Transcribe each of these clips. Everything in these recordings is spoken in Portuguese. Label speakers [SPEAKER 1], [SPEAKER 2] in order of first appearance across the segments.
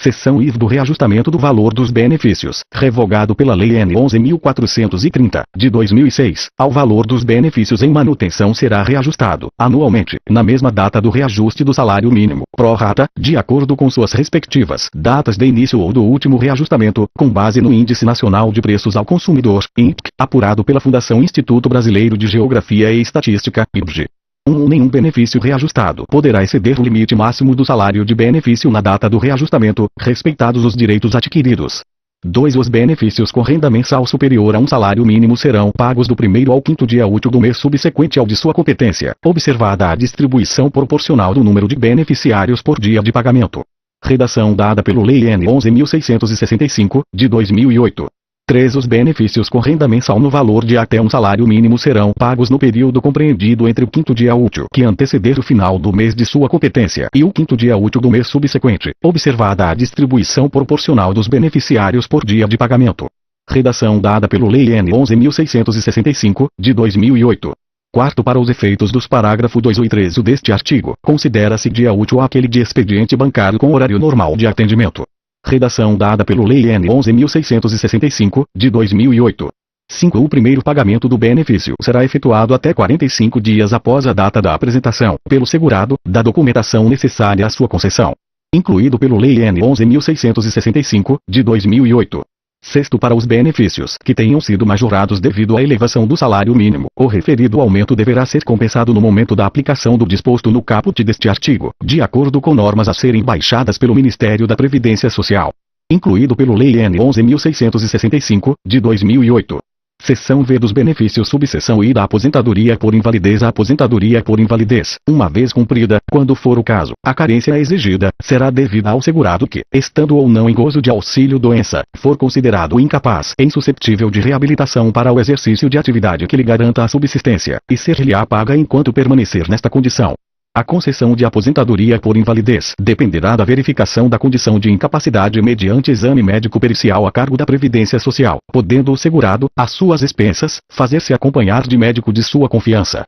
[SPEAKER 1] Seção IV do reajustamento do valor dos benefícios, revogado pela Lei N. 11.430, de 2006, ao valor dos benefícios em manutenção será reajustado, anualmente, na mesma data do reajuste do salário mínimo, pró rata, de acordo com suas respectivas datas de início ou do último reajustamento, com base no Índice Nacional de Preços ao Consumidor, INPC, apurado pela Fundação Instituto Brasileiro de Geografia e Estatística, IBGE. Nenhum benefício reajustado poderá exceder o limite máximo do salário de benefício na data do reajustamento, respeitados os direitos adquiridos. 2. Os benefícios com renda mensal superior a um salário mínimo serão pagos do primeiro ao quinto dia útil do mês subsequente ao de sua competência, observada a distribuição proporcional do número de beneficiários por dia de pagamento. Redação dada pelo Lei N. 11.665, de 2008. 3. Os benefícios com renda mensal no valor de até um salário mínimo serão pagos no período compreendido entre o quinto dia útil que anteceder o final do mês de sua competência e o quinto dia útil do mês subsequente, observada a distribuição proporcional dos beneficiários por dia de pagamento. Redação dada pelo Lei N. 11.665, de 2008. 4. Para os efeitos dos parágrafo 2 e 13 deste artigo, considera-se dia útil aquele de expediente bancário com horário normal de atendimento. Redação dada pelo Lei N. 11.665, de 2008. 5. O primeiro pagamento do benefício será efetuado até 45 dias após a data da apresentação, pelo segurado, da documentação necessária à sua concessão. Incluído pelo Lei N. 11.665, de 2008. 6. Para os benefícios que tenham sido majorados devido à elevação do salário mínimo, o referido aumento deverá ser compensado no momento da aplicação do disposto no caput deste artigo, de acordo com normas a serem baixadas pelo Ministério da Previdência Social. Incluído pelo Lei N. 11.665, de 2008. Seção V dos benefícios subseção I da aposentadoria por invalidez. A aposentadoria por invalidez, uma vez cumprida, quando for o caso, a carência exigida, será devida ao segurado que, estando ou não em gozo de auxílio-doença, for considerado incapaz, insusceptível de reabilitação para o exercício de atividade que lhe garanta a subsistência, e ser-lhe-á paga enquanto permanecer nesta condição. A concessão de aposentadoria por invalidez dependerá da verificação da condição de incapacidade mediante exame médico pericial a cargo da Previdência Social, podendo o segurado, às suas expensas, fazer-se acompanhar de médico de sua confiança.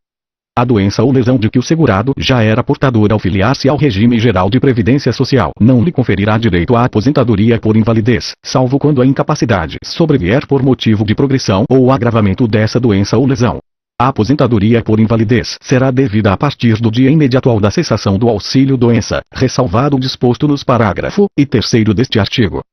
[SPEAKER 1] A doença ou lesão de que o segurado já era portador ao filiar-se ao regime geral de Previdência Social não lhe conferirá direito à aposentadoria por invalidez, salvo quando a incapacidade sobrevier por motivo de progressão ou agravamento dessa doença ou lesão. A aposentadoria por invalidez será devida a partir do dia imediato da cessação do auxílio-doença, ressalvado o disposto nos parágrafo e 3º deste artigo.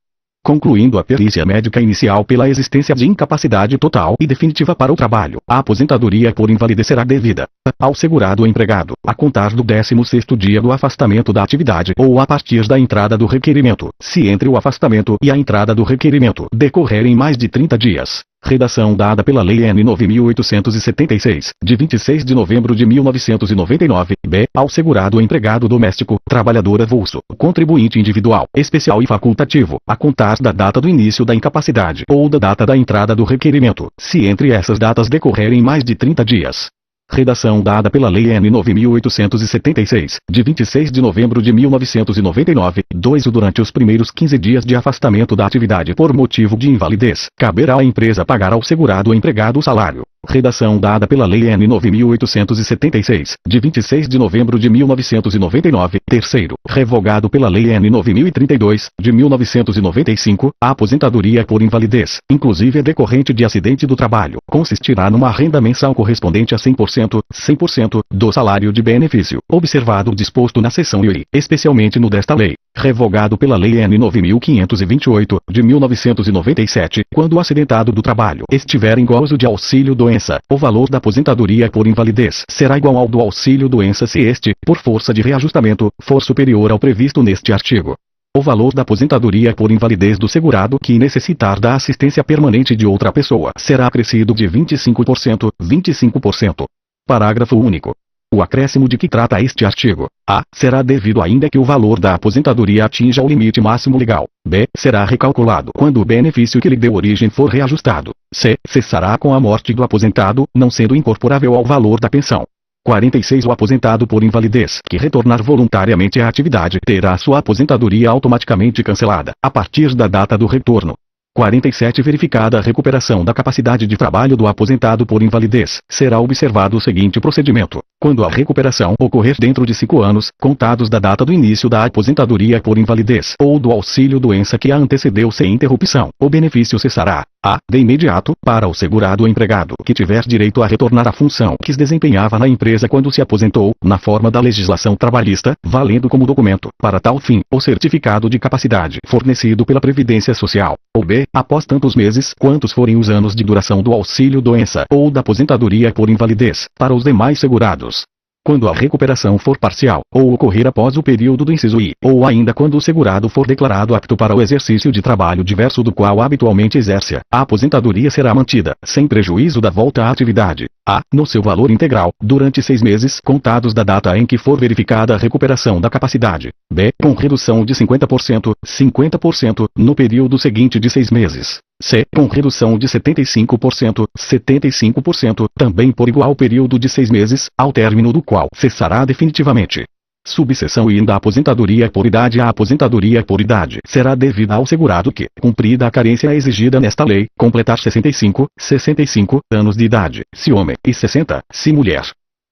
[SPEAKER 1] Concluindo a perícia médica inicial pela existência de incapacidade total e definitiva para o trabalho, a aposentadoria por invalidez será devida ao segurado empregado, a contar do 16º dia do afastamento da atividade ou a partir da entrada do requerimento, se entre o afastamento e a entrada do requerimento decorrerem mais de 30 dias. Redação dada pela Lei N. 9.876, de 26 de novembro de 1999, b. Ao segurado empregado doméstico, trabalhador avulso, contribuinte individual, especial e facultativo, a contar da data do início da incapacidade ou da data da entrada do requerimento, se entre essas datas decorrerem mais de 30 dias. Redação dada pela Lei N. 9.876, de 26 de novembro de 1999, 2. Durante os primeiros 15 dias de afastamento da atividade por motivo de invalidez, caberá à empresa pagar ao segurado empregado o salário. Redação dada pela Lei N. 9.876, de 26 de novembro de 1999, 3º, revogado pela Lei N. 9.032, de 1995, a aposentadoria por invalidez, inclusive decorrente de acidente do trabalho, consistirá numa renda mensal correspondente a 100% do salário de benefício, observado o disposto na seção I, especialmente no desta lei. Revogado pela Lei N. 9.528, de 1997, quando o acidentado do trabalho estiver em gozo de auxílio-doença, o valor da aposentadoria por invalidez será igual ao do auxílio-doença se este, por força de reajustamento, for superior ao previsto neste artigo. O valor da aposentadoria por invalidez do segurado que necessitar da assistência permanente de outra pessoa será acrescido de 25%. Parágrafo único. O acréscimo de que trata este artigo, a. será devido ainda que o valor da aposentadoria atinja o limite máximo legal, b. será recalculado quando o benefício que lhe deu origem for reajustado, c. cessará com a morte do aposentado, não sendo incorporável ao valor da pensão. 46. O aposentado por invalidez que retornar voluntariamente à atividade terá sua aposentadoria automaticamente cancelada, a partir da data do retorno. 47. Verificada a recuperação da capacidade de trabalho do aposentado por invalidez, será observado o seguinte procedimento. Quando a recuperação ocorrer dentro de 5 anos, contados da data do início da aposentadoria por invalidez ou do auxílio-doença que a antecedeu sem interrupção, o benefício cessará. A. De imediato, para o segurado ou empregado que tiver direito a retornar à função que desempenhava na empresa quando se aposentou, na forma da legislação trabalhista, valendo como documento, para tal fim, o certificado de capacidade fornecido pela Previdência Social. Ou B. Após tantos meses, quantos forem os anos de duração do auxílio-doença ou da aposentadoria por invalidez, para os demais segurados. Quando a recuperação for parcial, ou ocorrer após o período do inciso I, ou ainda quando o segurado for declarado apto para o exercício de trabalho diverso do qual habitualmente exerce, a aposentadoria será mantida, sem prejuízo da volta à atividade. A. No seu valor integral, durante 6 meses contados da data em que for verificada a recuperação da capacidade. B. Com redução de 50%, no período seguinte de 6 meses. C. Com redução de 75%, também por igual período de 6 meses, ao término do qual cessará definitivamente. Subseção I da aposentadoria por idade. A aposentadoria por idade será devida ao segurado que, cumprida a carência exigida nesta lei, completar 65 anos de idade, se homem, e 60, se mulher.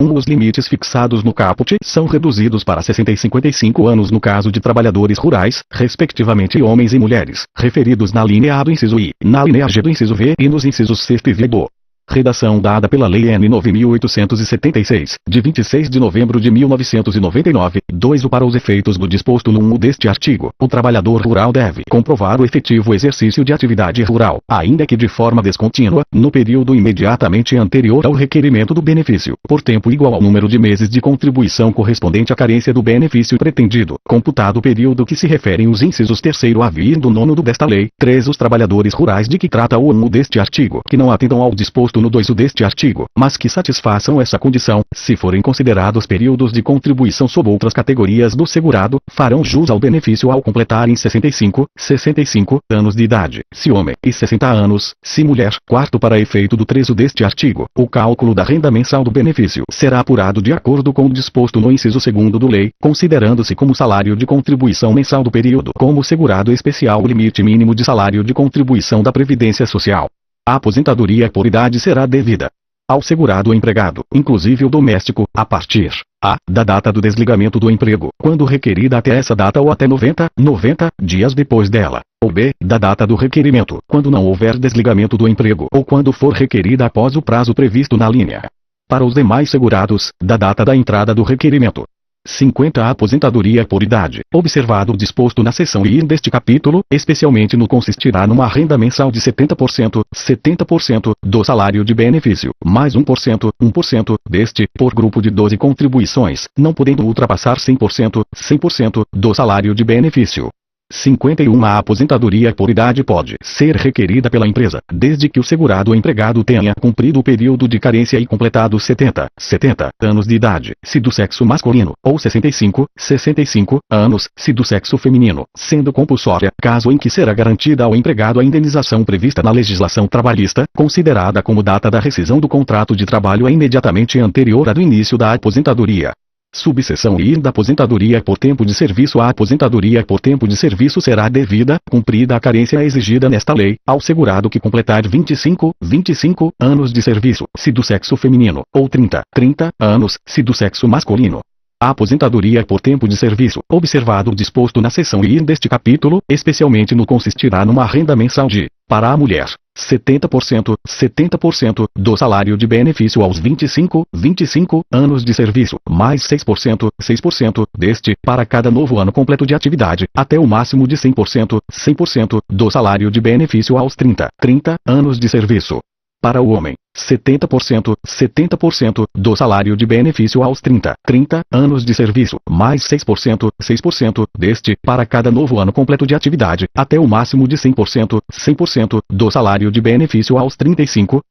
[SPEAKER 1] Os limites fixados no caput são reduzidos para 60 e 55 anos no caso de trabalhadores rurais, respectivamente homens e mulheres, referidos na linha A do inciso I, na linha G do inciso V e nos incisos 6 e V do. Redação dada pela Lei N. 9.876, de 26 de novembro de 1999, 2. Para os efeitos do disposto no 1 deste artigo, o trabalhador rural deve comprovar o efetivo exercício de atividade rural, ainda que de forma descontínua, no período imediatamente anterior ao requerimento do benefício, por tempo igual ao número de meses de contribuição correspondente à carência do benefício pretendido, computado o período que se referem os incisos 3º a vir do 9º desta lei. 3. Os trabalhadores rurais de que trata o 1 deste artigo, que não atendam ao disposto no 2 deste artigo, mas que satisfaçam essa condição, se forem considerados períodos de contribuição sob outras categorias do segurado, farão jus ao benefício ao completarem 65 anos de idade, se homem, e 60 anos, se mulher. 4. Para efeito do 3 deste artigo, o cálculo da renda mensal do benefício será apurado de acordo com o disposto no inciso 2º do lei, considerando-se como salário de contribuição mensal do período, como segurado especial o limite mínimo de salário de contribuição da Previdência Social. A aposentadoria por idade será devida ao segurado ou empregado, inclusive o doméstico, a partir a. Da data do desligamento do emprego, quando requerida até essa data ou até 90 dias depois dela. Ou B. Da data do requerimento, quando não houver desligamento do emprego ou quando for requerida após o prazo previsto na linha. Para os demais segurados, da data da entrada do requerimento. 50. A aposentadoria por idade, observado o disposto na seção I deste capítulo, especialmente no consistirá numa renda mensal de 70% do salário de benefício, mais 1% deste, por grupo de 12 contribuições, não podendo ultrapassar 100% do salário de benefício. 51. A aposentadoria por idade pode ser requerida pela empresa, desde que o segurado ou empregado tenha cumprido o período de carência e completado 70 anos de idade, se do sexo masculino, ou 65 anos, se do sexo feminino, sendo compulsória, caso em que será garantida ao empregado a indenização prevista na legislação trabalhista, considerada como data da rescisão do contrato de trabalho imediatamente anterior à do início da aposentadoria. Subseção I da aposentadoria por tempo de serviço. A aposentadoria por tempo de serviço será devida, cumprida a carência exigida nesta lei, ao segurado que completar 25 anos de serviço, se do sexo feminino, ou 30 anos, se do sexo masculino. A aposentadoria por tempo de serviço, observado o disposto na seção I deste capítulo, especialmente no consistirá numa renda mensal de, para a mulher, 70% do salário de benefício aos 25 anos de serviço, mais 6% deste, para cada novo ano completo de atividade, até o máximo de 100% do salário de benefício aos 30 anos de serviço. Para o homem, 70% do salário de benefício aos 30 anos de serviço, mais 6% deste, para cada novo ano completo de atividade, até o máximo de 100% do salário de benefício aos 35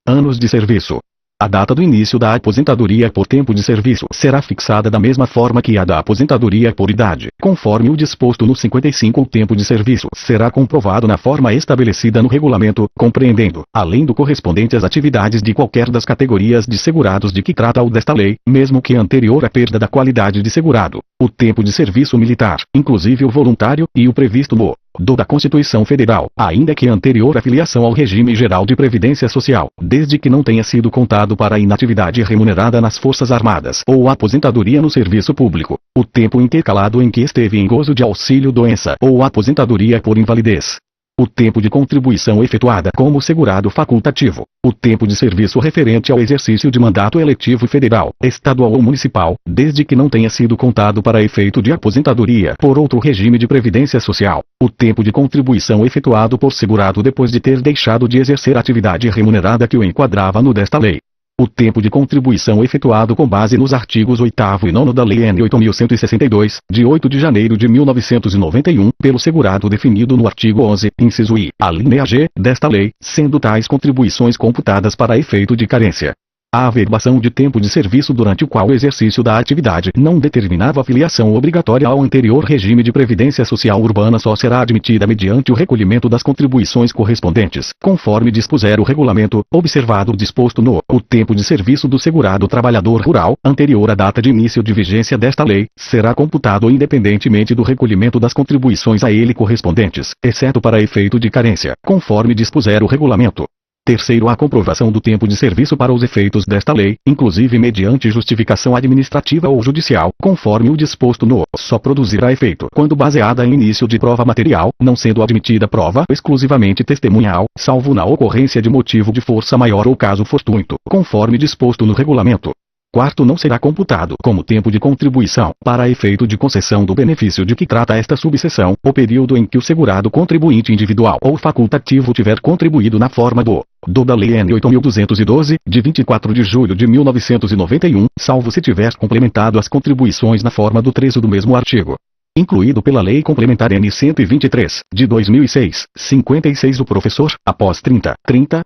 [SPEAKER 1] anos de serviço. A data do início da aposentadoria por tempo de serviço será fixada da mesma forma que a da aposentadoria por idade, conforme o disposto no 55. O tempo de serviço será comprovado na forma estabelecida no regulamento, compreendendo, além do correspondente às atividades de qualquer das categorias de segurados de que trata o desta lei, mesmo que anterior à perda da qualidade de segurado. O tempo de serviço militar, inclusive o voluntário, e o previsto no da Constituição Federal, ainda que anterior à filiação ao regime geral de previdência social, desde que não tenha sido contado para a inatividade remunerada nas Forças Armadas ou a aposentadoria no serviço público, o tempo intercalado em que esteve em gozo de auxílio-doença ou aposentadoria por invalidez. O tempo de contribuição efetuada como segurado facultativo, o tempo de serviço referente ao exercício de mandato eletivo federal, estadual ou municipal, desde que não tenha sido contado para efeito de aposentadoria por outro regime de previdência social, o tempo de contribuição efetuado por segurado depois de ter deixado de exercer atividade remunerada que o enquadrava no desta lei. O tempo de contribuição efetuado com base nos artigos 8º e 9º da Lei N. 8.162, de 8 de janeiro de 1991, pelo segurado definido no artigo 11, inciso I, alínea G, desta lei, sendo tais contribuições computadas para efeito de carência. A averbação de tempo de serviço durante o qual o exercício da atividade não determinava a filiação obrigatória ao anterior regime de previdência social urbana só será admitida mediante o recolhimento das contribuições correspondentes, conforme dispuser o regulamento, observado o disposto no o tempo de serviço do segurado trabalhador rural, anterior à data de início de vigência desta lei, será computado independentemente do recolhimento das contribuições a ele correspondentes, exceto para efeito de carência, conforme dispuser o regulamento. Terceiro, a comprovação do tempo de serviço para os efeitos desta lei, inclusive mediante justificação administrativa ou judicial, conforme o disposto no só produzirá efeito quando baseada em início de prova material, não sendo admitida prova exclusivamente testemunhal, salvo na ocorrência de motivo de força maior ou caso fortuito, conforme disposto no regulamento. Quarto, não será computado como tempo de contribuição, para efeito de concessão do benefício de que trata esta subseção, o período em que o segurado contribuinte individual ou facultativo tiver contribuído na forma da Lei N. 8.212, de 24 de julho de 1991, salvo se tiver complementado as contribuições na forma do trecho do mesmo artigo. Incluído pela Lei Complementar N. 123, de 2006, 56 o professor, após 30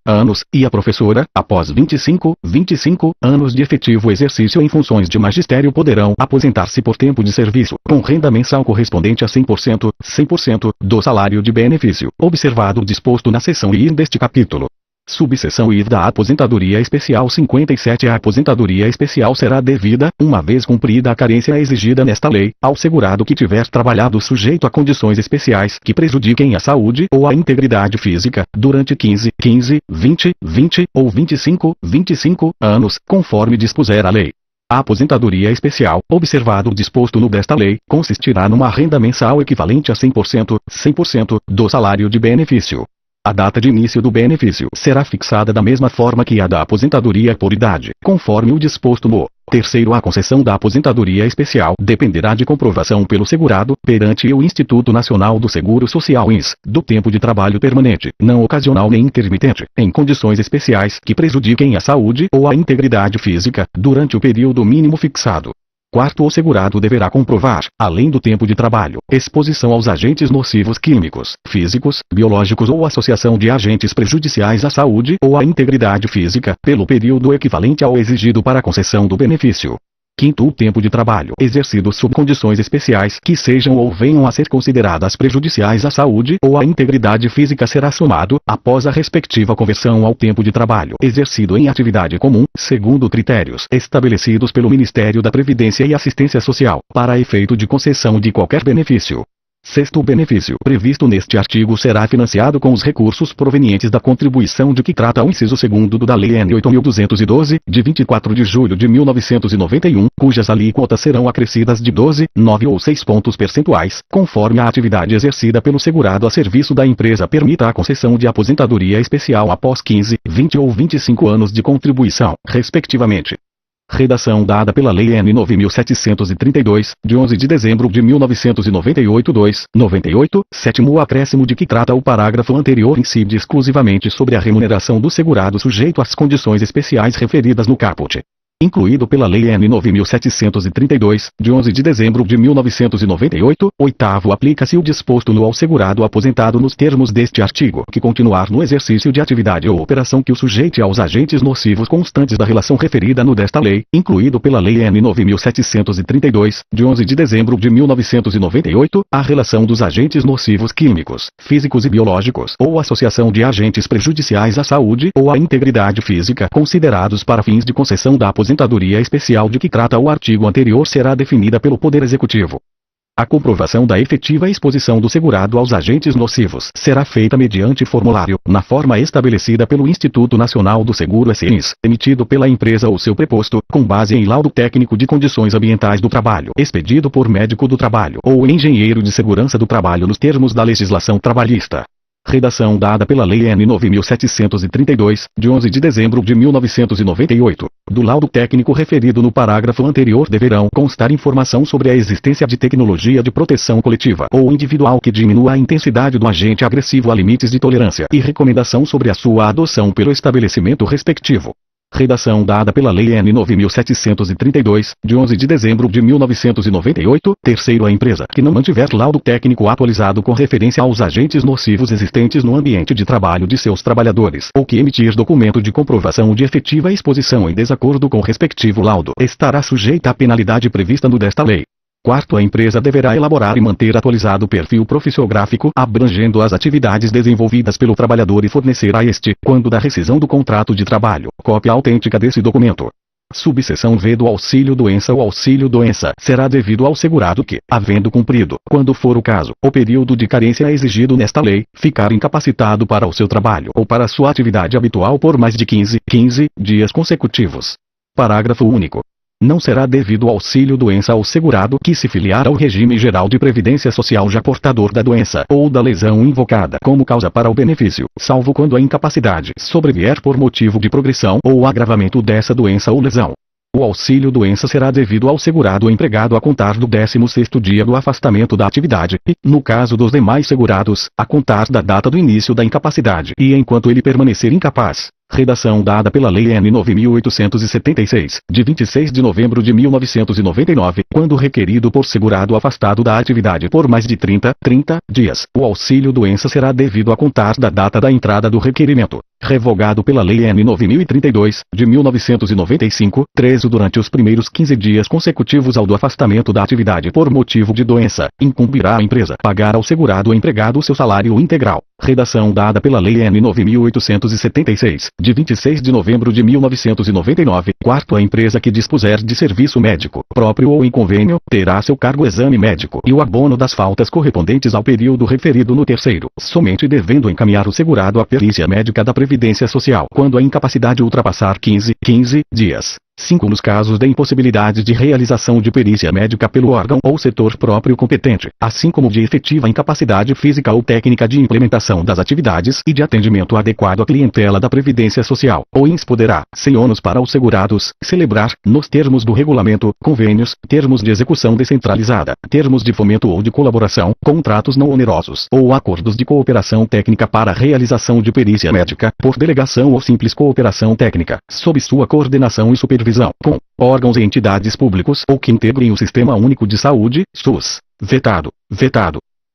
[SPEAKER 1] anos, e a professora, após 25 anos de efetivo exercício em funções de magistério poderão aposentar-se por tempo de serviço, com renda mensal correspondente a 100% do salário de benefício, observado o disposto na seção I deste capítulo. Subseção I da Aposentadoria Especial 57. A aposentadoria especial será devida, uma vez cumprida a carência exigida nesta lei, ao segurado que tiver trabalhado sujeito a condições especiais que prejudiquem a saúde ou a integridade física, durante 15, 20 ou 25 anos, conforme dispuser a lei. A aposentadoria especial, observado o disposto no desta lei, consistirá numa renda mensal equivalente a 100% do salário de benefício. A data de início do benefício será fixada da mesma forma que a da aposentadoria por idade, conforme o disposto no terceiro. A concessão da aposentadoria especial dependerá de comprovação pelo segurado, perante o Instituto Nacional do Seguro Social INSS, do tempo de trabalho permanente, não ocasional nem intermitente, em condições especiais que prejudiquem a saúde ou a integridade física, durante o período mínimo fixado. Quarto, o segurado deverá comprovar, além do tempo de trabalho, exposição aos agentes nocivos químicos, físicos, biológicos ou associação de agentes prejudiciais à saúde ou à integridade física, pelo período equivalente ao exigido para a concessão do benefício. Quinto, o tempo de trabalho exercido sob condições especiais que sejam ou venham a ser consideradas prejudiciais à saúde ou à integridade física será somado, após a respectiva conversão ao tempo de trabalho exercido em atividade comum, segundo critérios estabelecidos pelo Ministério da Previdência e Assistência Social, para efeito de concessão de qualquer benefício. Sexto, o benefício previsto neste artigo será financiado com os recursos provenientes da contribuição de que trata o inciso 2º da Lei N. 8.212, de 24 de julho de 1991, cujas alíquotas serão acrescidas de 12, 9 ou 6 pontos percentuais, conforme a atividade exercida pelo segurado a serviço da empresa permita a concessão de aposentadoria especial após 15, 20 ou 25 anos de contribuição, respectivamente. Redação dada pela Lei N. 9.732, de 11 de dezembro de 1998. 98. Sétimo, o acréscimo de que trata o parágrafo anterior incide exclusivamente sobre a remuneração do segurado sujeito às condições especiais referidas no caput. Incluído pela Lei N. 9.732, de 11 de dezembro de 1998, oitavo, aplica-se o disposto no ao segurado aposentado nos termos deste artigo, que continuar no exercício de atividade ou operação que o sujeite aos agentes nocivos constantes da relação referida no desta lei, incluído pela Lei N. 9.732, de 11 de dezembro de 1998, a relação dos agentes nocivos químicos, físicos e biológicos, ou associação de agentes prejudiciais à saúde ou à integridade física considerados para fins de concessão da aposentadoria aposentadoria especial de que trata o artigo anterior será definida pelo Poder Executivo. A comprovação da efetiva exposição do segurado aos agentes nocivos será feita mediante formulário, na forma estabelecida pelo Instituto Nacional do Seguro SNIS, emitido pela empresa ou seu preposto, com base em laudo técnico de condições ambientais do trabalho, expedido por médico do trabalho ou engenheiro de segurança do trabalho nos termos da legislação trabalhista. Redação dada pela Lei N. 9.732, de 11 de dezembro de 1998. Do laudo técnico referido no parágrafo anterior deverão constar informação sobre a existência de tecnologia de proteção coletiva ou individual que diminua a intensidade do agente agressivo a limites de tolerância e recomendação sobre a sua adoção pelo estabelecimento respectivo. Redação dada pela Lei N. 9.732, de 11 de dezembro de 1998. Terceiro, a empresa que não mantiver laudo técnico atualizado com referência aos agentes nocivos existentes no ambiente de trabalho de seus trabalhadores, ou que emitir documento de comprovação de efetiva exposição em desacordo com o respectivo laudo, estará sujeita à penalidade prevista no desta lei. Quarto, a empresa deverá elaborar e manter atualizado o perfil profissiográfico abrangendo as atividades desenvolvidas pelo trabalhador e fornecer a este, quando da rescisão do contrato de trabalho, cópia autêntica desse documento. Subseção V do auxílio-doença. O auxílio-doença será devido ao segurado que, havendo cumprido, quando for o caso, o período de carência exigido nesta lei, ficar incapacitado para o seu trabalho ou para sua atividade habitual por mais de 15 dias consecutivos. Parágrafo único. Não será devido auxílio-doença ao segurado que se filiar ao regime geral de previdência social já portador da doença ou da lesão invocada como causa para o benefício, salvo quando a incapacidade sobrevier por motivo de progressão ou agravamento dessa doença ou lesão. O auxílio-doença será devido ao segurado empregado a contar do 16º dia do afastamento da atividade e, no caso dos demais segurados, a contar da data do início da incapacidade e enquanto ele permanecer incapaz. Redação dada pela Lei N. 9.876, de 26 de novembro de 1999, quando requerido por segurado afastado da atividade por mais de 30 dias, o auxílio-doença será devido a contar da data da entrada do requerimento. Revogado pela Lei N. 9.032, de 1995, preso durante os primeiros 15 dias consecutivos ao do afastamento da atividade por motivo de doença, incumbirá a empresa pagar ao segurado empregado seu salário integral. Redação dada pela Lei N. 9.876, de 26 de novembro de 1999. Quarto, a empresa que dispuser de serviço médico, próprio ou em convênio, terá a seu cargo o exame médico e o abono das faltas correspondentes ao período referido no terceiro, somente devendo encaminhar o segurado à perícia médica da Previdência Social quando a incapacidade ultrapassar 15 dias. 5. Nos casos de impossibilidade de realização de perícia médica pelo órgão ou setor próprio competente, assim como de efetiva incapacidade física ou técnica de implementação das atividades e de atendimento adequado à clientela da Previdência Social, o INSS poderá, sem ônus para os segurados, celebrar, nos termos do regulamento, convênios, termos de execução descentralizada, termos de fomento ou de colaboração, contratos não onerosos ou acordos de cooperação técnica para a realização de perícia médica, por delegação ou simples cooperação técnica, sob sua coordenação e supervisão, com órgãos e entidades públicos ou que integrem o Sistema Único de Saúde, SUS. Vetado.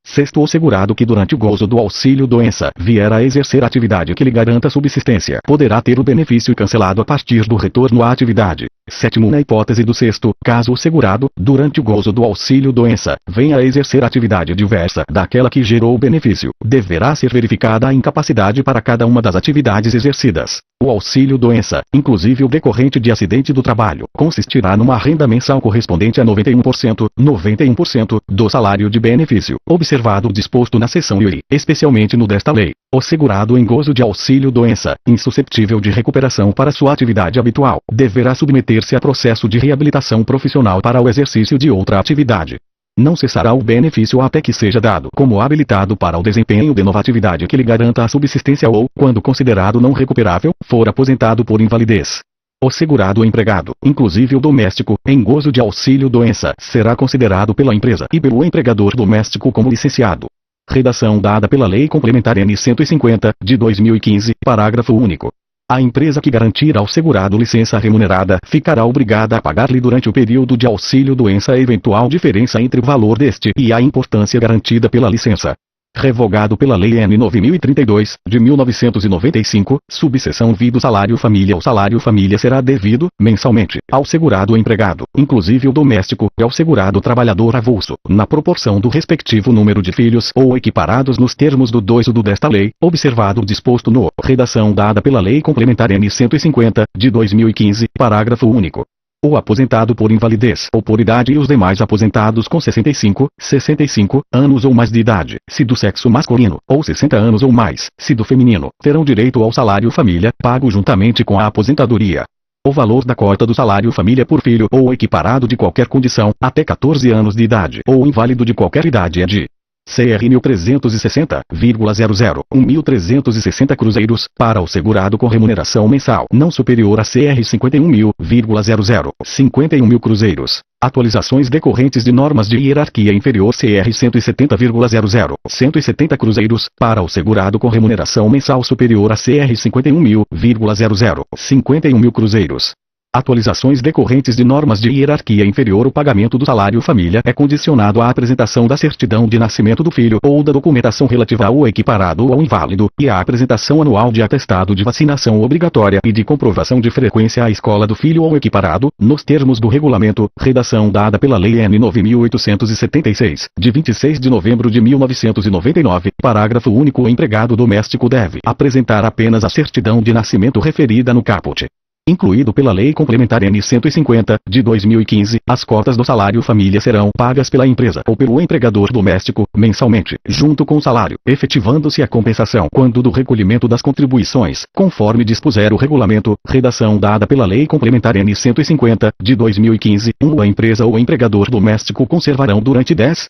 [SPEAKER 1] Sexto, o segurado que durante o gozo do auxílio-doença vier a exercer atividade que lhe garanta subsistência, poderá ter o benefício cancelado a partir do retorno à atividade. Sétimo, na hipótese do sexto, caso o segurado, durante o gozo do auxílio-doença, venha a exercer atividade diversa daquela que gerou o benefício, deverá ser verificada a incapacidade para cada uma das atividades exercidas. O auxílio-doença, inclusive o decorrente de acidente do trabalho, consistirá numa renda mensal correspondente a 91% do salário de benefício, observado o disposto na seção I, especialmente no desta lei. O segurado em gozo de auxílio-doença, insusceptível de recuperação para sua atividade habitual, deverá submeter-se a processo de reabilitação profissional para o exercício de outra atividade. Não cessará o benefício até que seja dado como habilitado para o desempenho de nova atividade que lhe garanta a subsistência ou, quando considerado não recuperável, for aposentado por invalidez. O segurado empregado, inclusive o doméstico, em gozo de auxílio-doença, será considerado pela empresa e pelo empregador doméstico como licenciado. Redação dada pela Lei Complementar N. 150, de 2015, parágrafo único. A empresa que garantir ao segurado licença remunerada ficará obrigada a pagar-lhe durante o período de auxílio-doença a eventual diferença entre o valor deste e a importância garantida pela licença. Revogado pela Lei N. 9.032, de 1995, subseção V do salário família. O salário família será devido, mensalmente, ao segurado empregado, inclusive o doméstico, e ao segurado trabalhador avulso, na proporção do respectivo número de filhos ou equiparados nos termos do 2 do desta lei, observado o disposto no. Redação dada pela Lei Complementar N. 150, de 2015, parágrafo único. O aposentado por invalidez ou por idade e os demais aposentados com 65 anos ou mais de idade, se do sexo masculino, ou 60 anos ou mais, se do feminino, terão direito ao salário família, pago juntamente com a aposentadoria. O valor da cota do salário família por filho ou equiparado de qualquer condição, até 14 anos de idade, ou inválido de qualquer idade é de CR 1.360,00 1.360 cruzeiros, para o segurado com remuneração mensal não superior a CR 51.000,00 51.000 cruzeiros. Atualizações decorrentes de normas de hierarquia inferior CR 170,00 170 cruzeiros, para o segurado com remuneração mensal superior a CR 51.000,00 51.000 cruzeiros. Atualizações decorrentes de normas de hierarquia inferior. O pagamento do salário família é condicionado à apresentação da certidão de nascimento do filho ou da documentação relativa ao equiparado ou ao inválido, e à apresentação anual de atestado de vacinação obrigatória e de comprovação de frequência à escola do filho ou equiparado, nos termos do regulamento, redação dada pela Lei N. 9.876, de 26 de novembro de 1999, parágrafo único. O empregado doméstico deve apresentar apenas a certidão de nascimento referida no caput. Incluído pela Lei Complementar N. 150, de 2015, as cotas do salário família serão pagas pela empresa ou pelo empregador doméstico, mensalmente, junto com o salário, efetivando-se a compensação quando do recolhimento das contribuições, conforme dispuser o regulamento, redação dada pela Lei Complementar N. 150, de 2015, a empresa ou empregador doméstico conservarão durante 10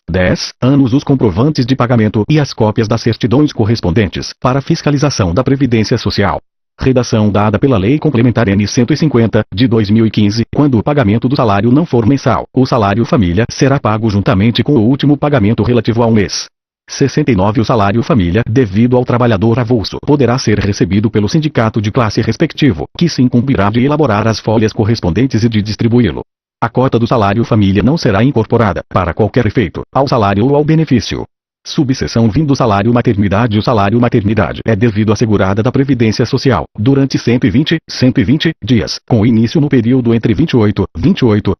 [SPEAKER 1] anos os comprovantes de pagamento e as cópias das certidões correspondentes, para fiscalização da Previdência Social. Redação dada pela Lei Complementar N. 150, de 2015, quando o pagamento do salário não for mensal, o salário família será pago juntamente com o último pagamento relativo ao mês. 69. O salário família, devido ao trabalhador avulso, poderá ser recebido pelo sindicato de classe respectivo, que se incumbirá de elaborar as folhas correspondentes e de distribuí-lo. A cota do salário família não será incorporada, para qualquer efeito, ao salário ou ao benefício. Subseção 20 do salário maternidade. O salário maternidade é devido à segurada da Previdência Social, durante 120 dias, com início no período entre 28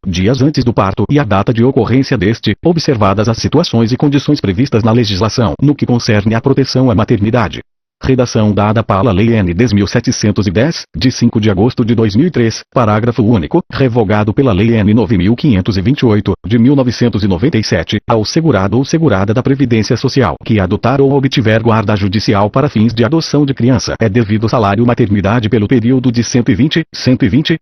[SPEAKER 1] dias antes do parto e a data de ocorrência deste, observadas as situações e condições previstas na legislação, no que concerne à proteção à maternidade. Redação dada pela Lei N. 10.710, de 5 de agosto de 2003, parágrafo único, revogado pela Lei N. 9.528, de 1997, ao segurado ou segurada da Previdência Social que adotar ou obtiver guarda judicial para fins de adoção de criança é devido salário maternidade pelo período de 120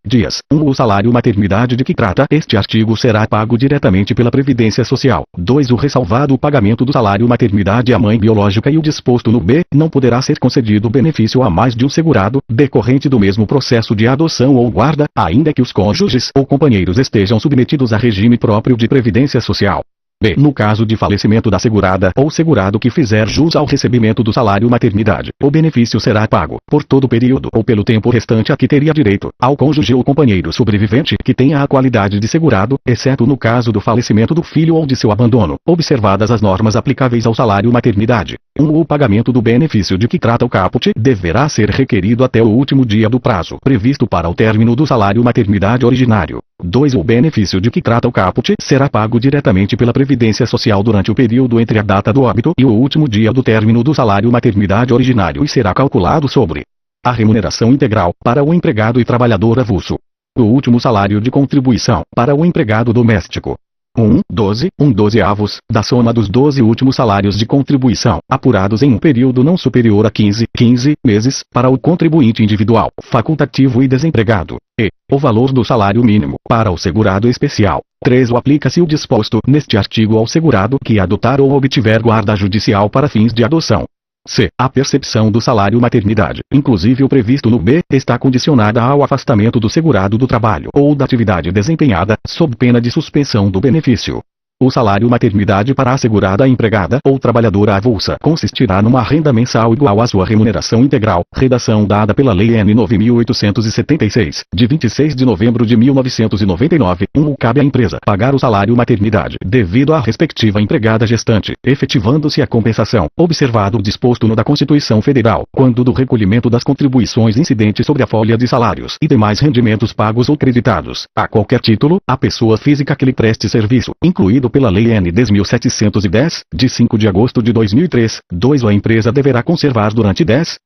[SPEAKER 1] dias. O salário maternidade de que trata este artigo será pago diretamente pela Previdência Social. 2. O ressalvado o pagamento do salário maternidade à mãe biológica e o disposto no B, não poderá ser concedido benefício a mais de um segurado, decorrente do mesmo processo de adoção ou guarda, ainda que os cônjuges ou companheiros estejam submetidos a regime próprio de previdência social. B. No caso de falecimento da segurada ou segurado que fizer jus ao recebimento do salário maternidade, o benefício será pago, por todo o período ou pelo tempo restante a que teria direito, ao cônjuge ou companheiro sobrevivente que tenha a qualidade de segurado, exceto no caso do falecimento do filho ou de seu abandono, observadas as normas aplicáveis ao salário maternidade. O pagamento do benefício de que trata o caput deverá ser requerido até o último dia do prazo previsto para o término do salário maternidade originário. 2. O benefício de que trata o caput será pago diretamente pela Previdência Social durante o período entre a data do óbito e o último dia do término do salário maternidade originário e será calculado sobre a remuneração integral para o empregado e trabalhador avulso. O último salário de contribuição para o empregado doméstico. 1/12 da soma dos 12 últimos salários de contribuição, apurados em um período não superior a 15 meses, para o contribuinte individual, facultativo e desempregado. E o valor do salário mínimo, para o segurado especial. 3. Aplica-se o disposto neste artigo ao segurado que adotar ou obtiver guarda judicial para fins de adoção. C. A percepção do salário maternidade, inclusive o previsto no B, está condicionada ao afastamento do segurado do trabalho ou da atividade desempenhada, sob pena de suspensão do benefício. O salário maternidade para a segurada empregada ou trabalhadora avulsa consistirá numa renda mensal igual à sua remuneração integral, redação dada pela Lei N. 9.876, de 26 de novembro de 1999. Cabe à empresa pagar o salário maternidade devido à respectiva empregada gestante, efetivando-se a compensação, observado o disposto no da Constituição Federal, quando do recolhimento das contribuições incidentes sobre a folha de salários e demais rendimentos pagos ou creditados, a qualquer título, à pessoa física que lhe preste serviço, incluído incluído pela Lei N. 10.710, de 5 de agosto de 2003. 2. A empresa deverá conservar durante 10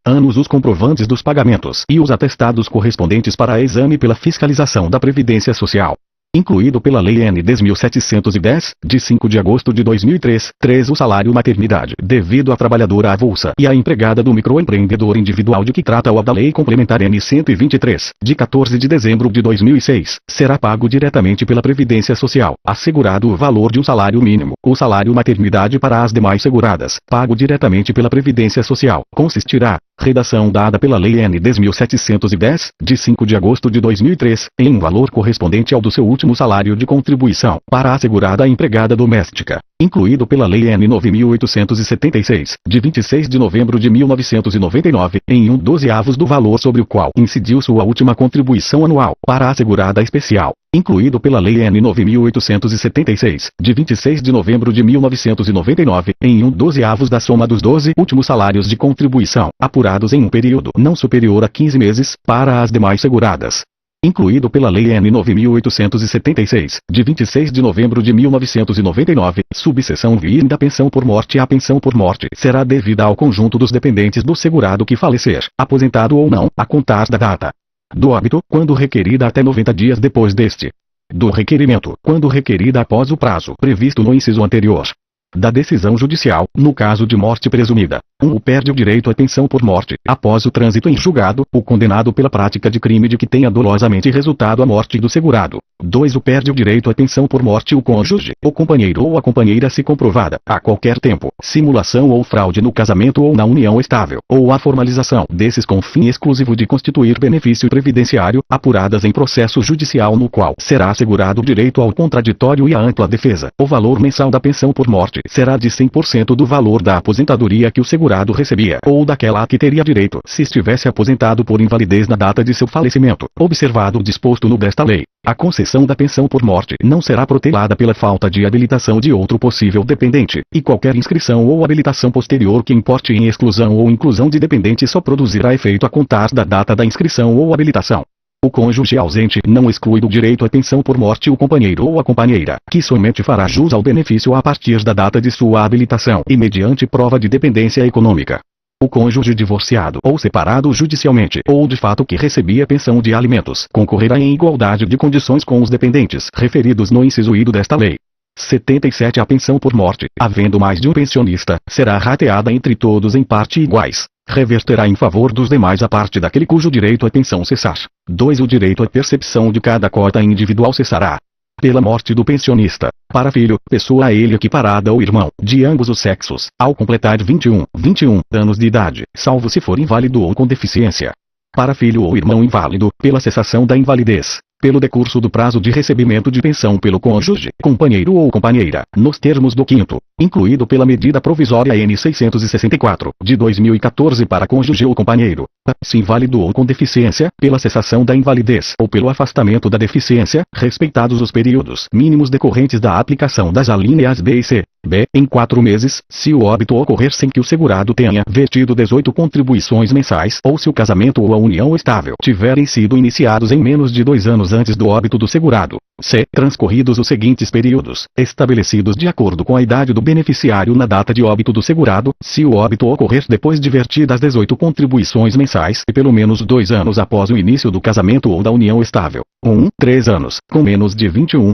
[SPEAKER 1] anos os comprovantes dos pagamentos e os atestados correspondentes para exame pela fiscalização da Previdência Social, incluído pela Lei N. 10.710, de 5 de agosto de 2003. 3. O salário maternidade devido à trabalhadora avulsa e à empregada do microempreendedor individual de que trata a da Lei Complementar N. 123, de 14 de dezembro de 2006, será pago diretamente pela Previdência Social, assegurado o valor de um salário mínimo. O salário maternidade para as demais seguradas, pago diretamente pela Previdência Social, consistirá: redação dada pela Lei N. 10.710, de 5 de agosto de 2003, em um valor correspondente ao do seu último salário de contribuição para a assegurada empregada doméstica, incluído pela Lei N. 9.876, de 26 de novembro de 1999, em 1/12 do valor sobre o qual incidiu sua última contribuição anual para a assegurada especial, incluído pela Lei N. 9.876, de 26 de novembro de 1999, em 1/12 da soma dos 12 últimos salários de contribuição, apurados em um período não superior a 15 meses, para as demais seguradas, incluído pela Lei N. 9.876, de 26 de novembro de 1999, subseção VI da pensão por morte. A pensão por morte será devida ao conjunto dos dependentes do segurado que falecer, aposentado ou não, a contar da data do óbito, quando requerida até 90 dias depois deste do requerimento, quando requerida após o prazo previsto no inciso anterior da decisão judicial, no caso de morte presumida. 1. Perde o direito à pensão por morte, após o trânsito em julgado, o condenado pela prática de crime de que tenha dolosamente resultado a morte do segurado. 2. Perde o direito à pensão por morte o cônjuge, o companheiro ou a companheira se comprovada, a qualquer tempo, simulação ou fraude no casamento ou na união estável, ou a formalização desses com fim exclusivo de constituir benefício previdenciário, apuradas em processo judicial no qual será assegurado o direito ao contraditório e à ampla defesa. O valor mensal da pensão por morte será de 100% do valor da aposentadoria que o segurado recebia, ou daquela a que teria direito se estivesse aposentado por invalidez na data de seu falecimento, observado o disposto no desta lei. A concessão da pensão por morte não será protelada pela falta de habilitação de outro possível dependente, e qualquer inscrição ou habilitação posterior que importe em exclusão ou inclusão de dependente só produzirá efeito a contar da data da inscrição ou habilitação. O cônjuge ausente não exclui do direito à pensão por morte o companheiro ou a companheira, que somente fará jus ao benefício a partir da data de sua habilitação e mediante prova de dependência econômica. O cônjuge divorciado ou separado judicialmente ou de fato que recebia pensão de alimentos concorrerá em igualdade de condições com os dependentes referidos no inciso I desta lei. 77. A pensão por morte, havendo mais de um pensionista, será rateada entre todos em parte iguais. Reverterá em favor dos demais a parte daquele cujo direito à pensão cessar. 2. O direito à percepção de cada cota individual cessará pela morte do pensionista, para filho, pessoa a ele equiparada ou irmão, de ambos os sexos, ao completar 21 anos de idade, salvo se for inválido ou com deficiência. Para filho ou irmão inválido, pela cessação da invalidez, pelo decurso do prazo de recebimento de pensão pelo cônjuge, companheiro ou companheira, nos termos do 5º, incluído pela medida provisória N. 664, de 2014 para cônjuge ou companheiro. Se inválido ou com deficiência, pela cessação da invalidez ou pelo afastamento da deficiência, respeitados os períodos mínimos decorrentes da aplicação das alíneas B e C. B. Em 4 meses, se o óbito ocorrer sem que o segurado tenha vertido 18 contribuições mensais, ou se o casamento ou a união estável tiverem sido iniciados em menos de 2 anos antes do óbito do segurado. C. Transcorridos os seguintes períodos, estabelecidos de acordo com a idade do beneficiário na data de óbito do segurado, se o óbito ocorrer depois de vertidas 18 contribuições mensais e pelo menos 2 anos após o início do casamento ou da união estável. 1. 3 anos, com menos de 21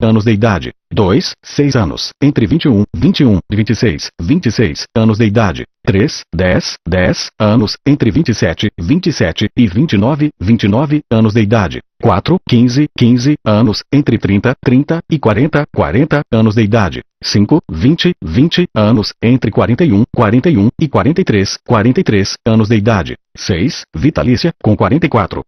[SPEAKER 1] anos de idade. 2. 6 anos, entre 21 e 26 anos de idade. 3. 10 anos, entre 27 e 29 anos de idade. 4. 15 anos, entre 30 e 40 anos de idade. 5. 20 anos, entre 41 e 43 anos de idade. 6. Vitalícia, com 44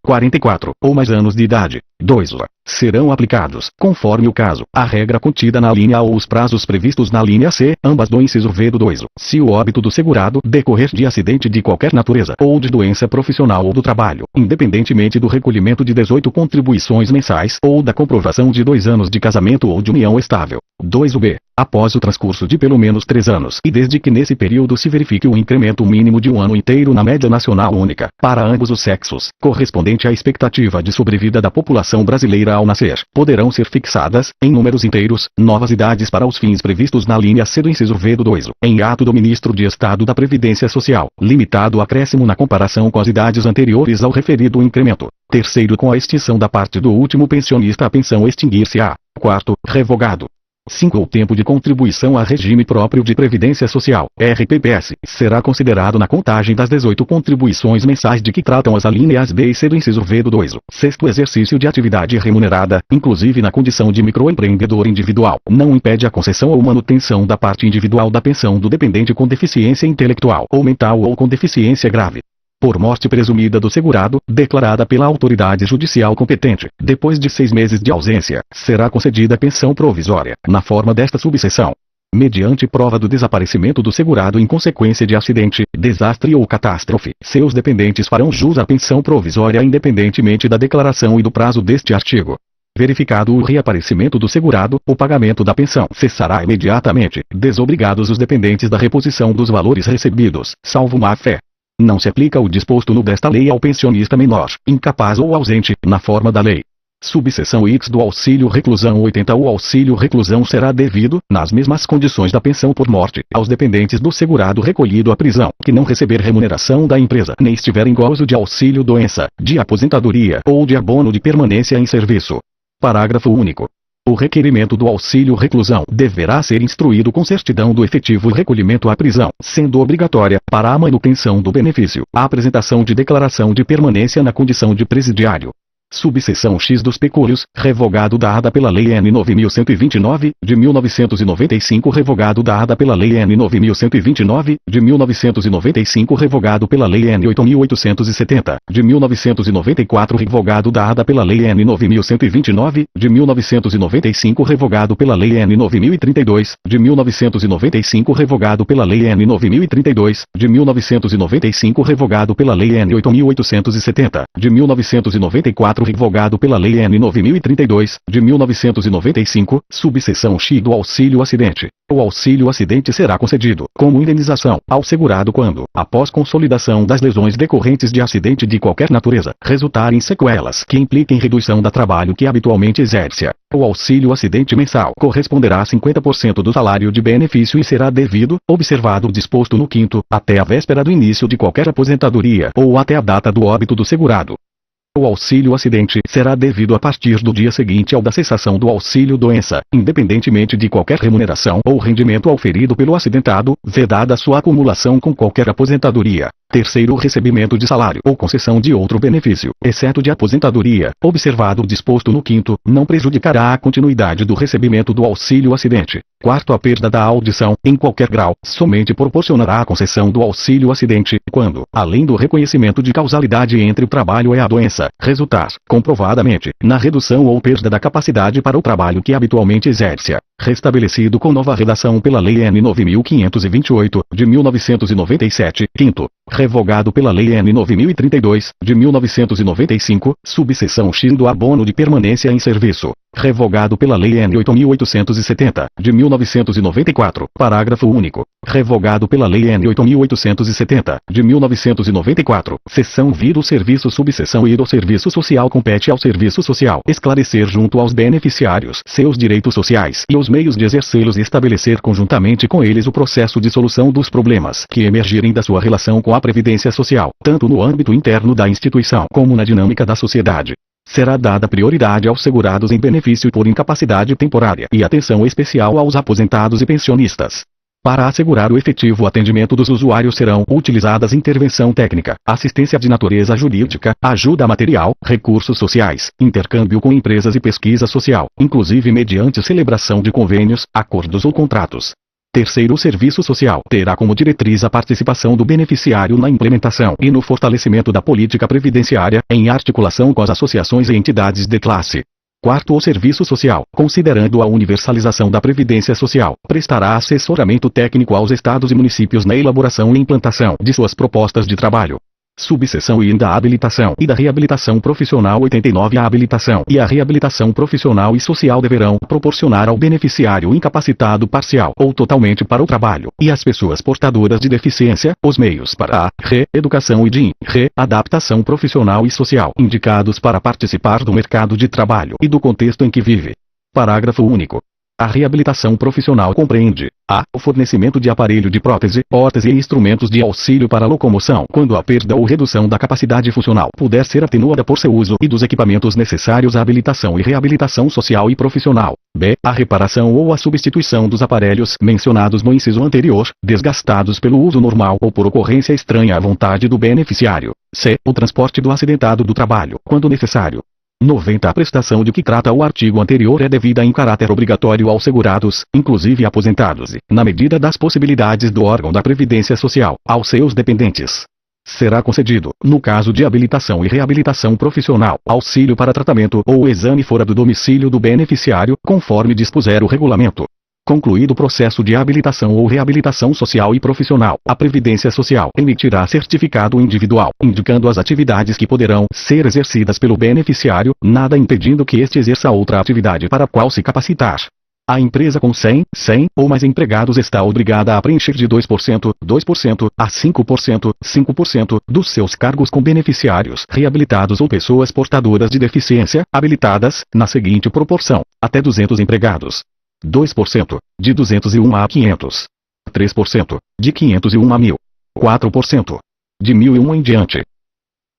[SPEAKER 1] ou mais anos de idade. 2. Serão aplicados, conforme o caso, a regra contida na linha A ou os prazos previstos na linha C, ambas do inciso V do 2. Se o óbito do segurado decorrer de acidente de qualquer natureza ou de doença profissional ou do trabalho, independentemente do recolhimento de 18 contribuições mensais ou da comprovação de 2 anos de casamento ou de união estável, 2b. Após o transcurso de pelo menos 3 anos e desde que nesse período se verifique um incremento mínimo de um ano inteiro na média nacional única, para ambos os sexos, correspondente à expectativa de sobrevida da população brasileira ao nascer, poderão ser fixadas, em números inteiros, novas idades para os fins previstos na linha C do inciso V do 2, em ato do Ministro de Estado da Previdência Social, limitado o acréscimo na comparação com as idades anteriores ao referido incremento. Terceiro, com a extinção da parte do último pensionista a pensão extinguir-se-á. Quarto, revogado. 5. O tempo de contribuição a regime próprio de previdência social, RPPS, será considerado na contagem das 18 contribuições mensais de que tratam as alíneas B e C do inciso V do 2. Sexto, exercício de atividade remunerada, inclusive na condição de microempreendedor individual, não impede a concessão ou manutenção da parte individual da pensão do dependente com deficiência intelectual ou mental ou com deficiência grave. Por morte presumida do segurado, declarada pela autoridade judicial competente, depois de 6 meses de ausência, será concedida pensão provisória, na forma desta subseção. Mediante prova do desaparecimento do segurado em consequência de acidente, desastre ou catástrofe, seus dependentes farão jus à pensão provisória independentemente da declaração e do prazo deste artigo. Verificado o reaparecimento do segurado, o pagamento da pensão cessará imediatamente, desobrigados os dependentes da reposição dos valores recebidos, salvo má-fé. Não se aplica o disposto no desta lei ao pensionista menor, incapaz ou ausente, na forma da lei. Subseção X do auxílio reclusão 80. O auxílio reclusão será devido, nas mesmas condições da pensão por morte, aos dependentes do segurado recolhido à prisão, que não receber remuneração da empresa, nem estiver em gozo de auxílio doença, de aposentadoria ou de abono de permanência em serviço. Parágrafo único. O requerimento do auxílio reclusão deverá ser instruído com certidão do efetivo recolhimento à prisão, sendo obrigatória, para a manutenção do benefício, a apresentação de declaração de permanência na condição de presidiário. Subseção X dos pecúlios, revogado dada pela Lei N. 9.129, de 1995, revogado dada pela Lei N. 9.129, de 1995, revogado pela Lei N. 8.870, de 1994, revogado dada pela Lei N. 9.129, de 1995, revogado pela Lei N. 9.032, de 1995, revogado pela Lei N. 9.032, de 1995, revogado pela Lei N. 8.870, de 1994, revogado pela Lei N. 9.032, de 1995, subseção X do auxílio acidente. O auxílio acidente será concedido, como indenização, ao segurado quando, após consolidação das lesões decorrentes de acidente de qualquer natureza, resultarem sequelas que impliquem redução da trabalho que habitualmente exerce. O auxílio acidente mensal corresponderá a 50% do salário de benefício e será devido, observado o disposto no 5º, até a véspera do início de qualquer aposentadoria ou até a data do óbito do segurado. O auxílio acidente será devido a partir do dia seguinte ao da cessação do auxílio doença, independentemente de qualquer remuneração ou rendimento auferido pelo acidentado, vedada sua acumulação com qualquer aposentadoria. Terceiro, o recebimento de salário ou concessão de outro benefício, exceto de aposentadoria, observado o disposto no 5º, não prejudicará a continuidade do recebimento do auxílio acidente. Quarto, a perda da audição, em qualquer grau, somente proporcionará a concessão do auxílio acidente, quando, além do reconhecimento de causalidade entre o trabalho e a doença, resultar, comprovadamente, na redução ou perda da capacidade para o trabalho que habitualmente exerce. Restabelecido com nova redação pela Lei N. 9.528, de 1997, 5º, revogado pela Lei N. 9.032, de 1995, subseção X do abono de permanência em serviço, revogado pela Lei N. 8.870, de 1994, parágrafo único, revogado pela Lei N. 8.870, de 1994, seção V do serviço. Subseção I do serviço social compete ao serviço social esclarecer junto aos beneficiários seus direitos sociais e os meios de exercê-los e estabelecer conjuntamente com eles o processo de solução dos problemas que emergirem da sua relação com a Previdência Social, tanto no âmbito interno da instituição como na dinâmica da sociedade. Será dada prioridade aos segurados em benefício por incapacidade temporária e atenção especial aos aposentados e pensionistas. Para assegurar o efetivo atendimento dos usuários serão utilizadas intervenção técnica, assistência de natureza jurídica, ajuda material, recursos sociais, intercâmbio com empresas e pesquisa social, inclusive mediante celebração de convênios, acordos ou contratos. Terceiro, o serviço social terá como diretriz a participação do beneficiário na implementação e no fortalecimento da política previdenciária, em articulação com as associações e entidades de classe. Quarto, o serviço social, considerando a universalização da Previdência Social, prestará assessoramento técnico aos estados e municípios na elaboração e implantação de suas propostas de trabalho. Subseção I da habilitação e da reabilitação profissional 89. A habilitação e a reabilitação profissional e social deverão proporcionar ao beneficiário incapacitado parcial ou totalmente para o trabalho, e às pessoas portadoras de deficiência, os meios para a reeducação e de readaptação profissional e social indicados para participar do mercado de trabalho e do contexto em que vive. Parágrafo único. A reabilitação profissional compreende a. O fornecimento de aparelho de prótese, órtese e instrumentos de auxílio para a locomoção quando a perda ou redução da capacidade funcional puder ser atenuada por seu uso e dos equipamentos necessários à habilitação e reabilitação social e profissional. B. A reparação ou a substituição dos aparelhos mencionados no inciso anterior, desgastados pelo uso normal ou por ocorrência estranha à vontade do beneficiário. C. O transporte do acidentado do trabalho, quando necessário. 90. A prestação de que trata o artigo anterior é devida em caráter obrigatório aos segurados, inclusive aposentados e, na medida das possibilidades do órgão da Previdência Social, aos seus dependentes. Será concedido, no caso de habilitação e reabilitação profissional, auxílio para tratamento ou exame fora do domicílio do beneficiário, conforme dispuser o regulamento. Concluído o processo de habilitação ou reabilitação social e profissional, a Previdência Social emitirá certificado individual, indicando as atividades que poderão ser exercidas pelo beneficiário, nada impedindo que este exerça outra atividade para a qual se capacitar. A empresa com 100 ou mais empregados está obrigada a preencher de 2% a 5% dos seus cargos com beneficiários reabilitados ou pessoas portadoras de deficiência, habilitadas, na seguinte proporção: até 200 empregados. 2%, de 201 a 500. 3%, de 501 a 1000. 4%, de 1001 em diante.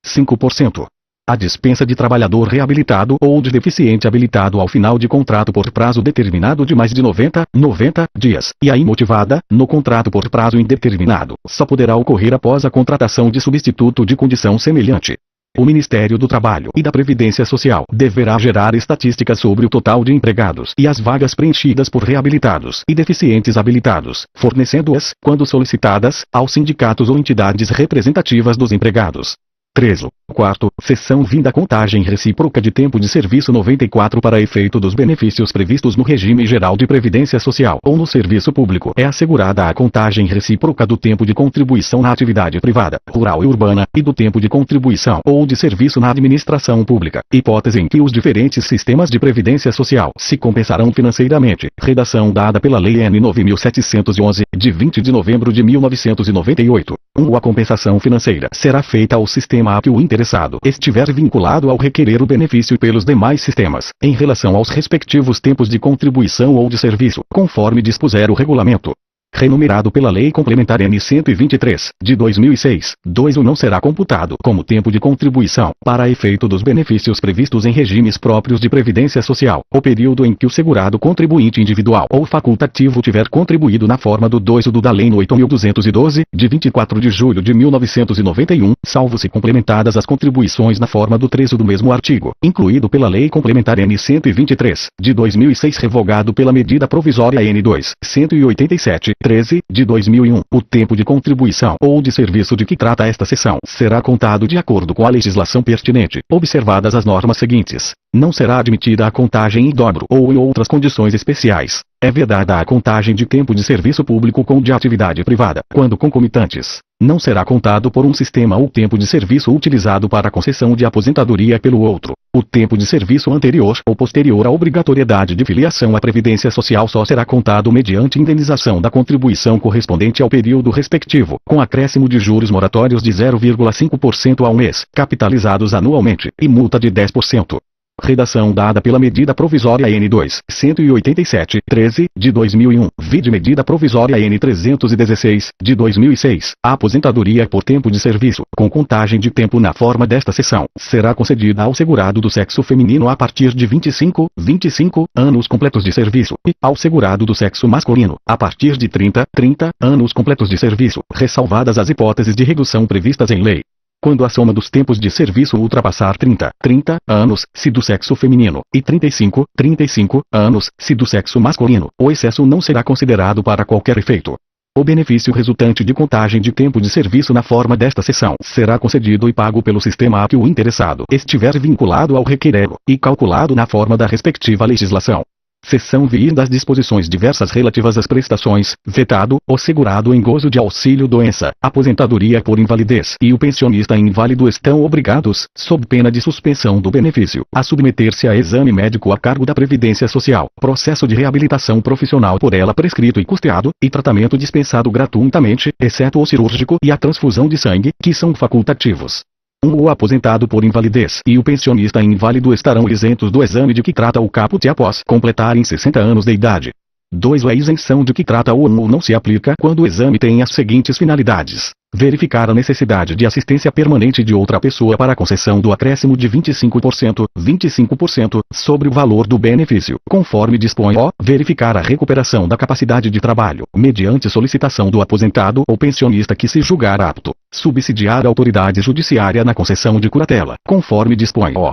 [SPEAKER 1] 5%. A dispensa de trabalhador reabilitado ou de deficiente habilitado ao final de contrato por prazo determinado de mais de 90 dias, e a imotivada, no contrato por prazo indeterminado, só poderá ocorrer após a contratação de substituto de condição semelhante. O Ministério do Trabalho e da Previdência Social deverá gerar estatísticas sobre o total de empregados e as vagas preenchidas por reabilitados e deficientes habilitados, fornecendo-as, quando solicitadas, aos sindicatos ou entidades representativas dos empregados. 13. Quarto, seção vinda contagem recíproca de tempo de serviço 94 para efeito dos benefícios previstos no regime geral de previdência social ou no serviço público. É assegurada a contagem recíproca do tempo de contribuição na atividade privada, rural e urbana, e do tempo de contribuição ou de serviço na administração pública, hipótese em que os diferentes sistemas de previdência social se compensarão financeiramente. Redação dada pela Lei N. 9.711, de 20 de novembro de 1998. 1. A compensação financeira será feita ao sistema a que o interessado estiver vinculado ao requerer o benefício pelos demais sistemas, em relação aos respectivos tempos de contribuição ou de serviço, conforme dispuser o regulamento. Renumerado pela Lei Complementar N. 123, de 2006, 2. O não será computado como tempo de contribuição, para efeito dos benefícios previstos em regimes próprios de previdência social, o período em que o segurado contribuinte individual ou facultativo tiver contribuído na forma do 2 do da Lei 8.212, de 24 de julho de 1991, salvo se complementadas as contribuições na forma do 3 do mesmo artigo, incluído pela Lei Complementar N. 123, de 2006 revogado pela Medida Provisória N. 2.187, 13, de 2001, o tempo de contribuição ou de serviço de que trata esta seção será contado de acordo com a legislação pertinente, observadas as normas seguintes. Não será admitida a contagem em dobro ou em outras condições especiais. É vedada a contagem de tempo de serviço público com de atividade privada, quando concomitantes. Não será contado por um sistema o tempo de serviço utilizado para a concessão de aposentadoria pelo outro. O tempo de serviço anterior ou posterior à obrigatoriedade de filiação à Previdência Social só será contado mediante indenização da contribuição correspondente ao período respectivo, com acréscimo de juros moratórios de 0,5% ao mês, capitalizados anualmente, e multa de 10%. Redação dada pela Medida Provisória N. 2.187, 13, de 2001, vide Medida Provisória N. 316, de 2006. A aposentadoria por tempo de serviço, com contagem de tempo na forma desta seção, será concedida ao segurado do sexo feminino a partir de 25 anos completos de serviço, e ao segurado do sexo masculino, a partir de 30 anos completos de serviço, ressalvadas as hipóteses de redução previstas em lei. Quando a soma dos tempos de serviço ultrapassar 30 anos, se do sexo feminino, e 35 anos, se do sexo masculino, o excesso não será considerado para qualquer efeito. O benefício resultante de contagem de tempo de serviço na forma desta seção será concedido e pago pelo sistema a que o interessado estiver vinculado ao requerelo, e calculado na forma da respectiva legislação. Seção VI das disposições diversas relativas às prestações, vetado, o segurado em gozo de auxílio-doença, aposentadoria por invalidez e o pensionista inválido estão obrigados, sob pena de suspensão do benefício, a submeter-se a exame médico a cargo da Previdência Social, processo de reabilitação profissional por ela prescrito e custeado, e tratamento dispensado gratuitamente, exceto o cirúrgico e a transfusão de sangue, que são facultativos. O aposentado por invalidez e o pensionista inválido estarão isentos do exame de que trata o caput após completarem 60 anos de idade. 2. A isenção de que trata o ONU não se aplica quando o exame tem as seguintes finalidades: verificar a necessidade de assistência permanente de outra pessoa para a concessão do acréscimo de 25% sobre o valor do benefício, conforme dispõe o verificar a recuperação da capacidade de trabalho, mediante solicitação do aposentado ou pensionista que se julgar apto, subsidiar a autoridade judiciária na concessão de curatela, conforme dispõe o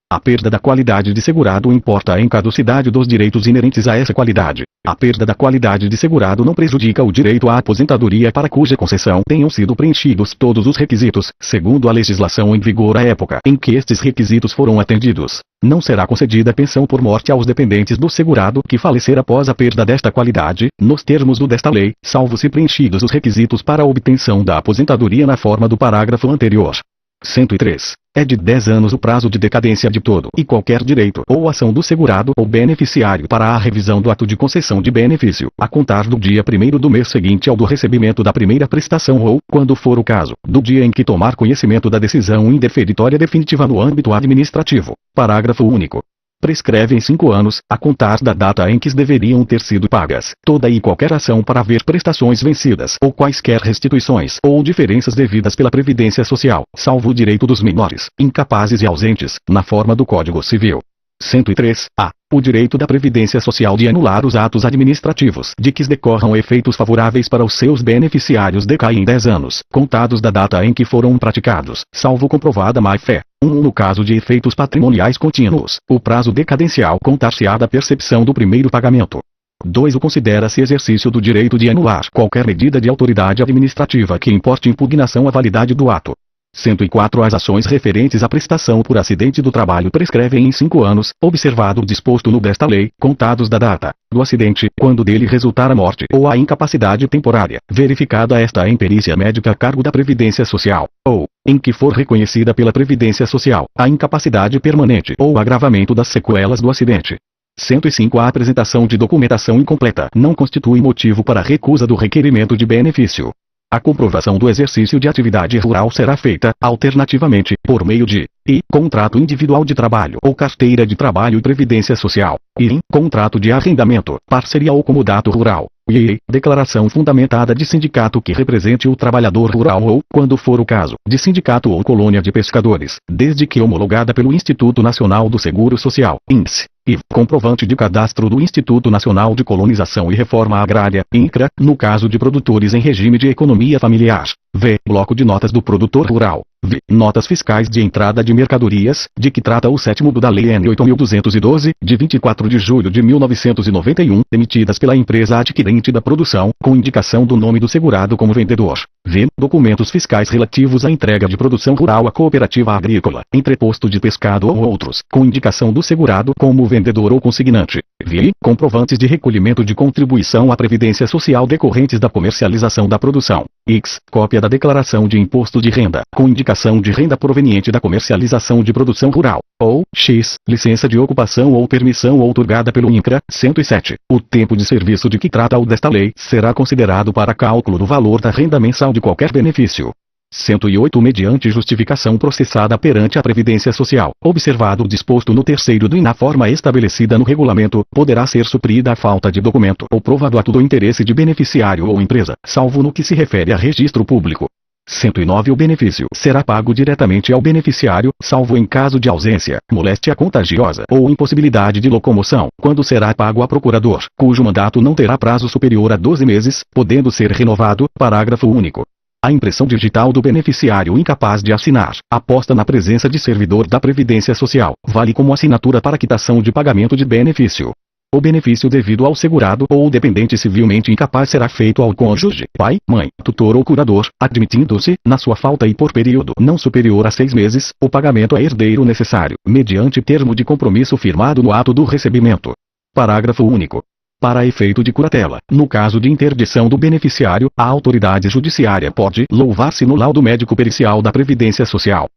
[SPEAKER 1] a perda da qualidade de segurado importa em caducidade dos direitos inerentes a essa qualidade. A perda da qualidade de segurado não prejudica o direito à aposentadoria para cuja concessão tenham sido preenchidos todos os requisitos, segundo a legislação em vigor à época em que estes requisitos foram atendidos. Não será concedida pensão por morte aos dependentes do segurado que falecer após a perda desta qualidade, nos termos desta lei, salvo se preenchidos os requisitos para a obtenção da aposentadoria na forma do parágrafo anterior. 103. É de 10 anos o prazo de decadência de todo e qualquer direito ou ação do segurado ou beneficiário para a revisão do ato de concessão de benefício, a contar do dia 1º do mês seguinte ao do recebimento da primeira prestação ou, quando for o caso, do dia em que tomar conhecimento da decisão indeferitória definitiva no âmbito administrativo. Parágrafo único. Prescreve em 5 anos, a contar da data em que deveriam ter sido pagas, toda e qualquer ação para haver prestações vencidas ou quaisquer restituições ou diferenças devidas pela Previdência Social, salvo o direito dos menores, incapazes e ausentes, na forma do Código Civil. 103. A. O direito da Previdência Social de anular os atos administrativos de que decorram efeitos favoráveis para os seus beneficiários decai em 10 anos, contados da data em que foram praticados, salvo comprovada má-fé. 1. No caso de efeitos patrimoniais contínuos, o prazo decadencial contar-se-á da percepção do primeiro pagamento. 2. Considera-se exercício do direito de anular qualquer medida de autoridade administrativa que importe impugnação à validade do ato. 104. As ações referentes à prestação por acidente do trabalho prescrevem em 5 anos, observado o disposto no desta lei, contados da data do acidente, quando dele resultar a morte ou a incapacidade temporária, verificada esta em perícia médica a cargo da Previdência Social, ou, em que for reconhecida pela Previdência Social, a incapacidade permanente ou agravamento das sequelas do acidente. 105. A apresentação de documentação incompleta não constitui motivo para recusa do requerimento de benefício. A comprovação do exercício de atividade rural será feita, alternativamente, por meio de contrato individual de trabalho ou carteira de trabalho e previdência social, e contrato de arrendamento, parceria ou comodato rural, e declaração fundamentada de sindicato que represente o trabalhador rural ou, quando for o caso, de sindicato ou colônia de pescadores, desde que homologada pelo Instituto Nacional do Seguro Social, INSS. E comprovante de cadastro do Instituto Nacional de Colonização e Reforma Agrária, INCRA, no caso de produtores em regime de economia familiar. V. Bloco de notas do produtor rural. V. Notas fiscais de entrada de mercadorias, de que trata o 7º da Lei N. 8.212, de 24 de julho de 1991, emitidas pela empresa adquirente da produção, com indicação do nome do segurado como vendedor. V. Documentos fiscais relativos à entrega de produção rural à cooperativa agrícola, entreposto de pescado ou outros, com indicação do segurado como vendedor ou consignante. V. Comprovantes de recolhimento de contribuição à Previdência Social decorrentes da comercialização da produção. X. Cópia da declaração de imposto de renda, com indicação de renda proveniente da comercialização de produção rural. Ou, X. Licença de ocupação ou permissão outorgada pelo INCRA. 107. O tempo de serviço de que trata o desta lei será considerado para cálculo do valor da renda mensal de qualquer benefício. 108. Mediante justificação processada perante a Previdência Social, observado o disposto no 3º do e na forma estabelecida no regulamento, poderá ser suprida a falta de documento ou prova do ato do interesse de beneficiário ou empresa, salvo no que se refere a registro público. 109. O benefício será pago diretamente ao beneficiário, salvo em caso de ausência, moléstia contagiosa ou impossibilidade de locomoção, quando será pago a procurador, cujo mandato não terá prazo superior a 12 meses, podendo ser renovado. Parágrafo único. A impressão digital do beneficiário incapaz de assinar, aposta na presença de servidor da Previdência Social, vale como assinatura para quitação de pagamento de benefício. O benefício devido ao segurado ou dependente civilmente incapaz será feito ao cônjuge, pai, mãe, tutor ou curador, admitindo-se, na sua falta e por período não superior a 6 meses, o pagamento a herdeiro necessário, mediante termo de compromisso firmado no ato do recebimento. Parágrafo único. Para efeito de curatela, no caso de interdição do beneficiário, a autoridade judiciária pode louvar-se no laudo médico pericial da Previdência Social.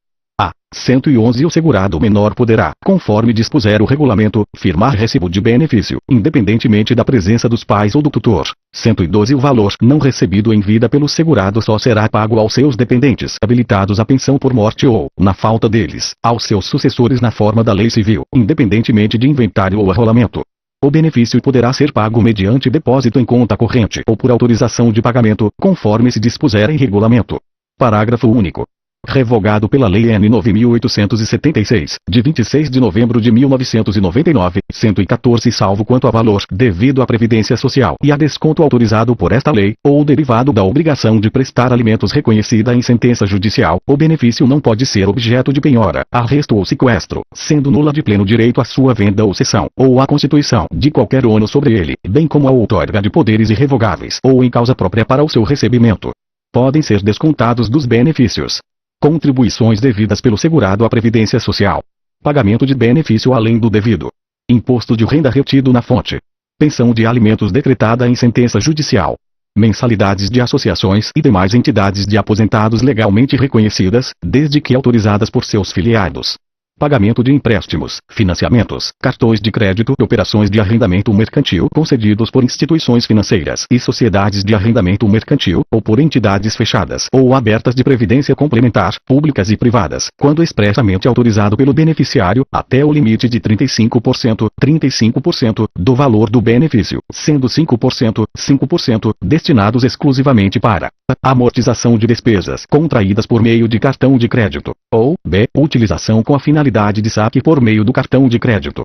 [SPEAKER 1] A. 111. O segurado menor poderá, conforme dispuser o regulamento, firmar recibo de benefício, independentemente da presença dos pais ou do tutor. 112. O valor não recebido em vida pelo segurado só será pago aos seus dependentes habilitados à pensão por morte ou, na falta deles, aos seus sucessores na forma da lei civil, independentemente de inventário ou arrolamento. O benefício poderá ser pago mediante depósito em conta corrente ou por autorização de pagamento, conforme se dispuser em regulamento. Parágrafo único. Revogado pela Lei N. 9.876, de 26 de novembro de 1999, 114 salvo quanto a valor devido à Previdência Social e a desconto autorizado por esta lei, ou derivado da obrigação de prestar alimentos reconhecida em sentença judicial, o benefício não pode ser objeto de penhora, arresto ou sequestro, sendo nula de pleno direito a sua venda ou cessão, ou a constituição de qualquer ônus sobre ele, bem como a outorga de poderes irrevogáveis, ou em causa própria para o seu recebimento. Podem ser descontados dos benefícios: contribuições devidas pelo segurado à Previdência Social, pagamento de benefício além do devido, imposto de renda retido na fonte, pensão de alimentos decretada em sentença judicial, mensalidades de associações e demais entidades de aposentados legalmente reconhecidas, desde que autorizadas por seus filiados. Pagamento de empréstimos, financiamentos, cartões de crédito e operações de arrendamento mercantil concedidos por instituições financeiras e sociedades de arrendamento mercantil, ou por entidades fechadas ou abertas de previdência complementar, públicas e privadas, quando expressamente autorizado pelo beneficiário, até o limite de 35% do valor do benefício, sendo 5% destinados exclusivamente para amortização de despesas contraídas por meio de cartão de crédito, ou b. utilização com a finalidade de saque por meio do cartão de crédito.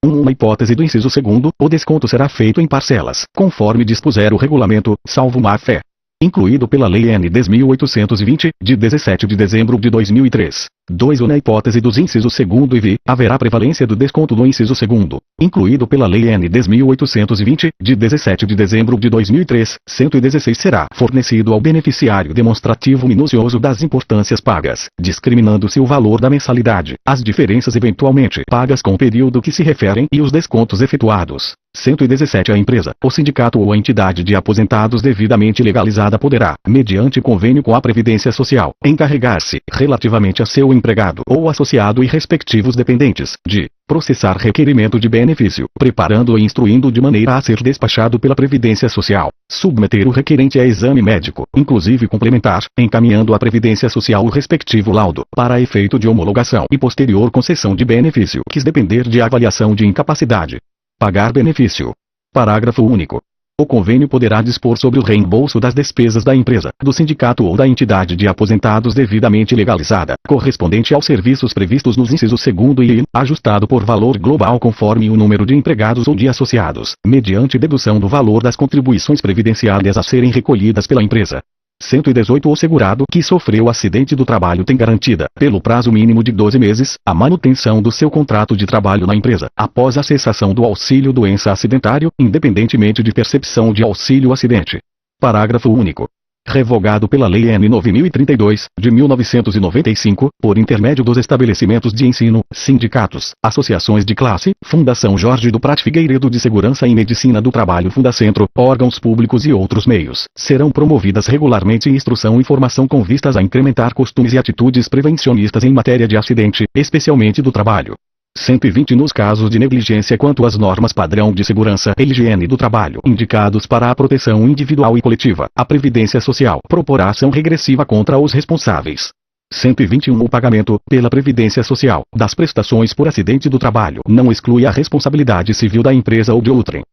[SPEAKER 1] Uma hipótese do inciso 2º, o desconto será feito em parcelas, conforme dispuser o regulamento, salvo má-fé. Incluído pela Lei N. 10.820, de 17 de dezembro de 2003. 2. Na hipótese dos incisos 2º e v, haverá prevalência do desconto no inciso 2º. Incluído pela Lei N. 10.820, de 17 de dezembro de 2003, 116 será fornecido ao beneficiário demonstrativo minucioso das importâncias pagas, discriminando-se o valor da mensalidade, as diferenças eventualmente pagas com o período que se referem e os descontos efetuados. 117. A empresa, o sindicato ou a entidade de aposentados devidamente legalizada poderá, mediante convênio com a Previdência Social, encarregar-se, relativamente a seu empregado ou associado e respectivos dependentes, de processar requerimento de benefício, preparando e instruindo de maneira a ser despachado pela Previdência Social, submeter o requerente a exame médico, inclusive complementar, encaminhando à Previdência Social o respectivo laudo, para efeito de homologação e posterior concessão de benefício, que depender de avaliação de incapacidade. Pagar benefício. Parágrafo único. O convênio poderá dispor sobre o reembolso das despesas da empresa, do sindicato ou da entidade de aposentados devidamente legalizada, correspondente aos serviços previstos nos incisos 2º e ajustado por valor global conforme o número de empregados ou de associados, mediante dedução do valor das contribuições previdenciárias a serem recolhidas pela empresa. 118. O segurado que sofreu acidente do trabalho tem garantida, pelo prazo mínimo de 12 meses, a manutenção do seu contrato de trabalho na empresa, após a cessação do auxílio-doença acidentário, independentemente de percepção de auxílio-acidente. Parágrafo único. Revogado pela Lei N. 9.032, de 1995, por intermédio dos estabelecimentos de ensino, sindicatos, associações de classe, Fundação Jorge do Prat Figueiredo de Segurança em Medicina do Trabalho Fundacentro, órgãos públicos e outros meios, serão promovidas regularmente instrução e formação com vistas a incrementar costumes e atitudes prevencionistas em matéria de acidente, especialmente do trabalho. 120. Nos casos de negligência quanto às normas padrão de segurança e higiene do trabalho indicados para a proteção individual e coletiva, a Previdência Social proporá ação regressiva contra os responsáveis. 121. O pagamento, pela Previdência Social, das prestações por acidente do trabalho não exclui a responsabilidade civil da empresa ou de outrem.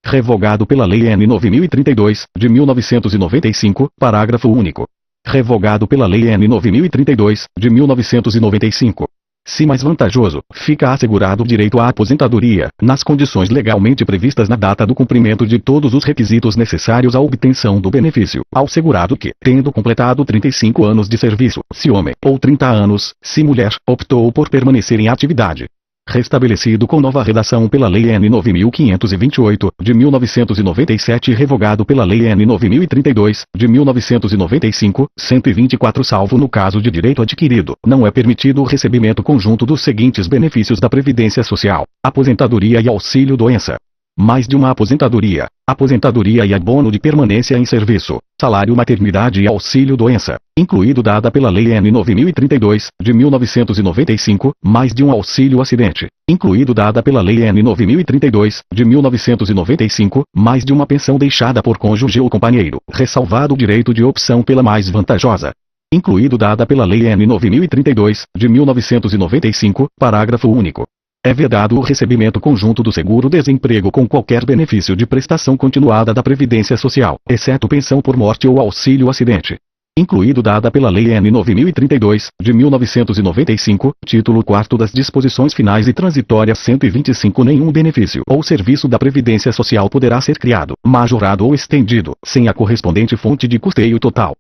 [SPEAKER 1] Revogado pela Lei N. 9.032, de 1995, parágrafo único. Revogado pela Lei N. 9.032, de 1995. Se mais vantajoso, fica assegurado o direito à aposentadoria, nas condições legalmente previstas na data do cumprimento de todos os requisitos necessários à obtenção do benefício, ao segurado que, tendo completado 35 anos de serviço, se homem, ou 30 anos, se mulher, optou por permanecer em atividade. restabelecido com nova redação pela Lei N. 9.528, de 1997 e revogado pela Lei N. 9.032, de 1995, 124 salvo no caso de direito adquirido, não é permitido o recebimento conjunto dos seguintes benefícios da Previdência Social: aposentadoria e auxílio-doença. Mais de uma aposentadoria, aposentadoria e abono de permanência em serviço, salário maternidade e auxílio-doença, incluído dada pela Lei N. 9.032, de 1995, mais de um auxílio-acidente, incluído dada pela Lei N. 9.032, de 1995, mais de uma pensão deixada por cônjuge ou companheiro, ressalvado o direito de opção pela mais vantajosa, incluído dada pela Lei N. 9.032, de 1995, parágrafo único. É vedado o recebimento conjunto do seguro-desemprego com qualquer benefício de prestação continuada da Previdência Social, exceto pensão por morte ou auxílio-acidente, incluído dada pela Lei N. 9.032, de 1995, título 4º das disposições finais e transitórias 125. Nenhum benefício ou serviço da Previdência Social poderá ser criado, majorado ou estendido, sem a correspondente fonte de custeio total.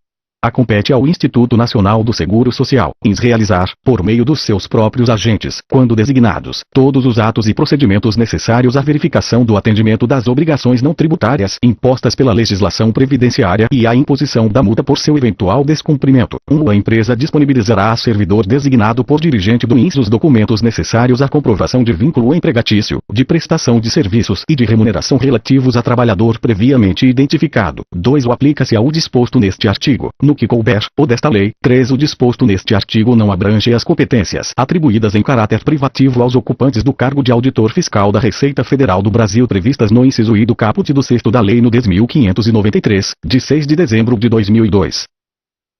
[SPEAKER 1] Compete ao Instituto Nacional do Seguro Social, INS, realizar, por meio dos seus próprios agentes, quando designados, todos os atos e procedimentos necessários à verificação do atendimento das obrigações não tributárias impostas pela legislação previdenciária e à imposição da multa por seu eventual descumprimento. A empresa disponibilizará a servidor designado por dirigente do INS os documentos necessários à comprovação de vínculo empregatício, de prestação de serviços e de remuneração relativos a trabalhador previamente identificado. 2. Aplica-se ao disposto neste artigo, no que couber, ou desta lei. 3. O disposto neste artigo não abrange as competências atribuídas em caráter privativo aos ocupantes do cargo de auditor fiscal da Receita Federal do Brasil previstas no inciso I do caput do 6º da Lei nº 10.593, de 6 de dezembro de 2002.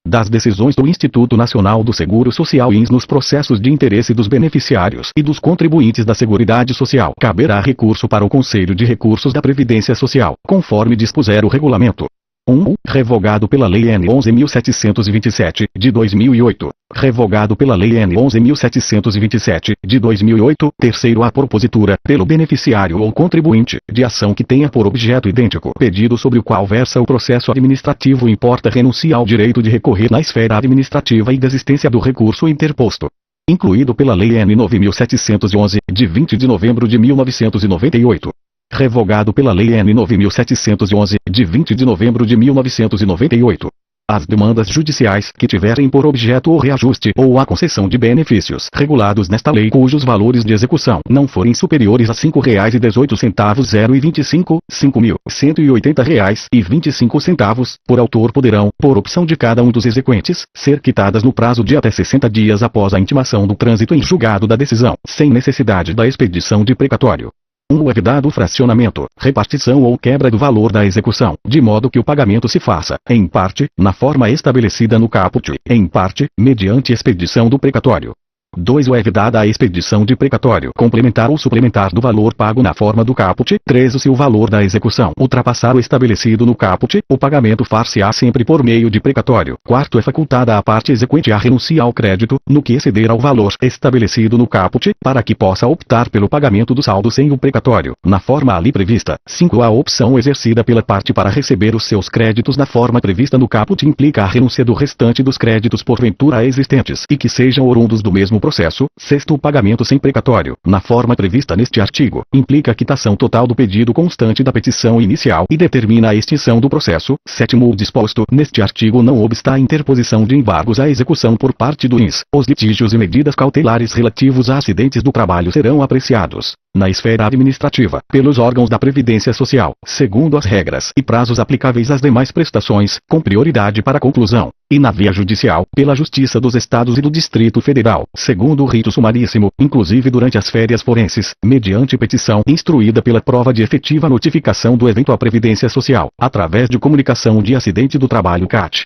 [SPEAKER 1] Das decisões do Instituto Nacional do Seguro Social INS nos processos de interesse dos beneficiários e dos contribuintes da Seguridade Social, caberá recurso para o Conselho de Recursos da Previdência Social, conforme dispuser o regulamento. 1. Revogado pela Lei N. 11.727, de 2008. Revogado pela Lei N. 11.727, de 2008. 3. A propositura, pelo beneficiário ou contribuinte, de ação que tenha por objeto idêntico pedido sobre o qual versa o processo administrativo importa renuncia ao direito de recorrer na esfera administrativa e desistência do recurso interposto, incluído pela Lei N. 9.711, de 20 de novembro de 1998. Revogado pela Lei N. 9.711, de 20 de novembro de 1998. As demandas judiciais que tiverem por objeto o reajuste ou a concessão de benefícios regulados nesta lei cujos valores de execução não forem superiores a R$ 5,18 0,25, R$ 5.180,25 por autor poderão, por opção de cada um dos exequentes, ser quitadas no prazo de até 60 dias após a intimação do trânsito em julgado da decisão, sem necessidade da expedição de precatório. 1. É vedado o fracionamento, repartição ou quebra do valor da execução, de modo que o pagamento se faça, em parte, na forma estabelecida no caput, em parte, mediante expedição do precatório. 2. É vedada a expedição de precatório complementar ou suplementar do valor pago na forma do caput. 3. Se o valor da execução ultrapassar o estabelecido no caput, o pagamento far-se-á sempre por meio de precatório. 4. É facultada à parte exequente a renuncia ao crédito, no que exceder ao valor estabelecido no caput, para que possa optar pelo pagamento do saldo sem o precatório, na forma ali prevista. 5. A opção exercida pela parte para receber os seus créditos na forma prevista no caput implica a renúncia do restante dos créditos porventura existentes e que sejam orundos do mesmo processo. 6. O pagamento sem precatório, na forma prevista neste artigo, implica a quitação total do pedido constante da petição inicial e determina a extinção do processo. 7. O disposto neste artigo não obsta a interposição de embargos à execução por parte do INS. Os litígios e medidas cautelares relativos a acidentes do trabalho serão apreciados, na esfera administrativa, pelos órgãos da Previdência Social, segundo as regras e prazos aplicáveis às demais prestações, com prioridade para conclusão, e na via judicial, pela Justiça dos Estados e do Distrito Federal, segundo o rito sumaríssimo, inclusive durante as férias forenses, mediante petição instruída pela prova de efetiva notificação do evento à Previdência Social, através de comunicação de acidente do trabalho CAT.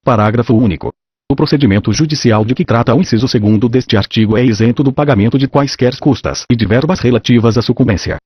[SPEAKER 1] Parágrafo único. O procedimento judicial de que trata o inciso 2º deste artigo é isento do pagamento de quaisquer custas e de verbas relativas à sucumbência.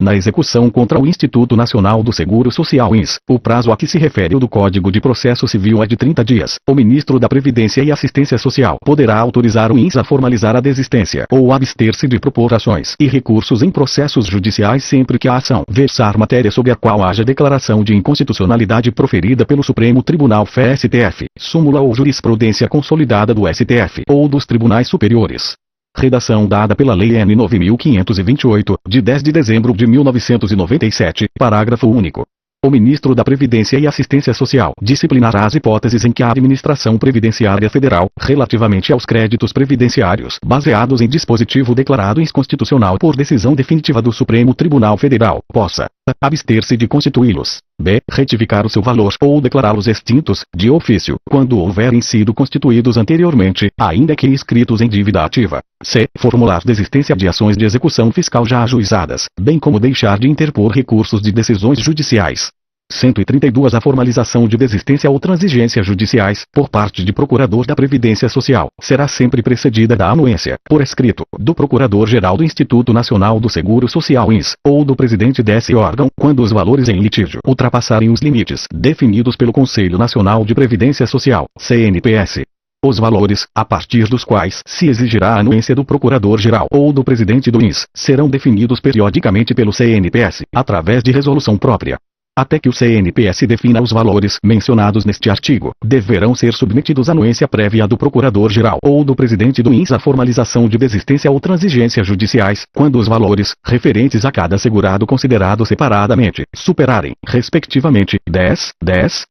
[SPEAKER 1] Na execução contra o Instituto Nacional do Seguro Social INS, o prazo a que se refere o do Código de Processo Civil é de 30 dias. O ministro da Previdência e Assistência Social poderá autorizar o INS a formalizar a desistência ou abster-se de propor ações e recursos em processos judiciais sempre que a ação versar matéria sobre a qual haja declaração de inconstitucionalidade proferida pelo Supremo Tribunal STF, súmula ou jurisprudência consolidada do STF ou dos tribunais superiores. Redação dada pela Lei N. 9.528, de 10 de dezembro de 1997, parágrafo único. O Ministro da Previdência e Assistência Social disciplinará as hipóteses em que a Administração Previdenciária Federal, relativamente aos créditos previdenciários baseados em dispositivo declarado inconstitucional por decisão definitiva do Supremo Tribunal Federal, possa a. Abster-se de constituí-los, b. Retificar o seu valor ou declará-los extintos, de ofício, quando houverem sido constituídos anteriormente, ainda que inscritos em dívida ativa, c. Formular desistência de ações de execução fiscal já ajuizadas, bem como deixar de interpor recursos de decisões judiciais. 132 A formalização de desistência ou transigência judiciais, por parte de Procurador da Previdência Social, será sempre precedida da anuência, por escrito, do Procurador-Geral do Instituto Nacional do Seguro Social INSS, ou do presidente desse órgão, quando os valores em litígio ultrapassarem os limites definidos pelo Conselho Nacional de Previdência Social, CNPS. Os valores, a partir dos quais se exigirá a anuência do Procurador-Geral ou do presidente do INSS, serão definidos periodicamente pelo CNPS, através de resolução própria. Até que o CNPS defina os valores mencionados neste artigo, deverão ser submetidos à anuência prévia do Procurador-Geral ou do presidente do INSS à formalização de desistência ou transigência judiciais, quando os valores, referentes a cada segurado considerado separadamente, superarem, respectivamente, 10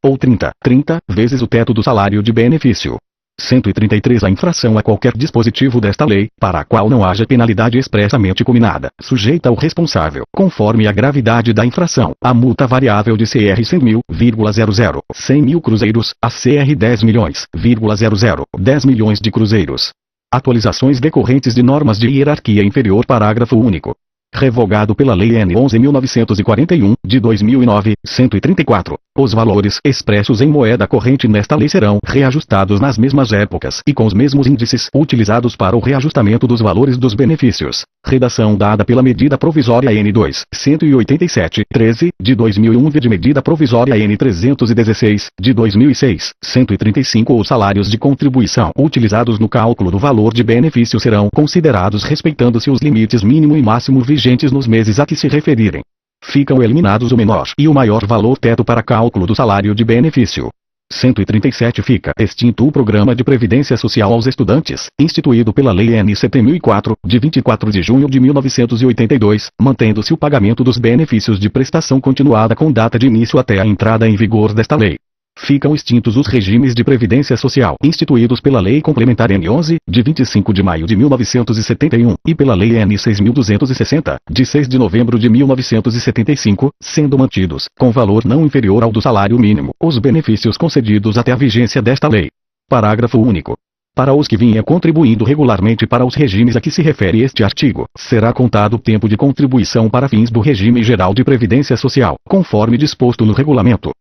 [SPEAKER 1] ou 30 vezes o teto do salário de benefício. 133 A infração a qualquer dispositivo desta lei, para a qual não haja penalidade expressamente combinada, sujeita ao responsável, conforme a gravidade da infração, a multa variável de CR 100 mil cruzeiros, a CR 10 milhões, 10 milhões de cruzeiros. Atualizações decorrentes de normas de hierarquia inferior. Parágrafo único. Revogado pela Lei N. 11.941, de 2009, 134. Os valores expressos em moeda corrente nesta lei serão reajustados nas mesmas épocas e com os mesmos índices utilizados para o reajustamento dos valores dos benefícios. Redação dada pela Medida Provisória N. 2.187, 13, de 2001 e de Medida Provisória N. 316, de 2006, 135. Os salários de contribuição utilizados no cálculo do valor de benefício serão considerados respeitando-se os limites mínimo e máximo vigentes nos meses a que se referirem. Ficam eliminados o menor e o maior valor teto para cálculo do salário de benefício. 137 Fica extinto o Programa de Previdência Social aos Estudantes, instituído pela Lei N. 7004, de 24 de junho de 1982, mantendo-se o pagamento dos benefícios de prestação continuada com data de início até a entrada em vigor desta lei. Ficam extintos os regimes de previdência social instituídos pela Lei Complementar N. 11, de 25 de maio de 1971, e pela Lei N. 6.260, de 6 de novembro de 1975, sendo mantidos, com valor não inferior ao do salário mínimo, os benefícios concedidos até a vigência desta lei. Parágrafo único. Para os que vinham contribuindo regularmente para os regimes a que se refere este artigo, será contado o tempo de contribuição para fins do regime geral de previdência social, conforme disposto no regulamento.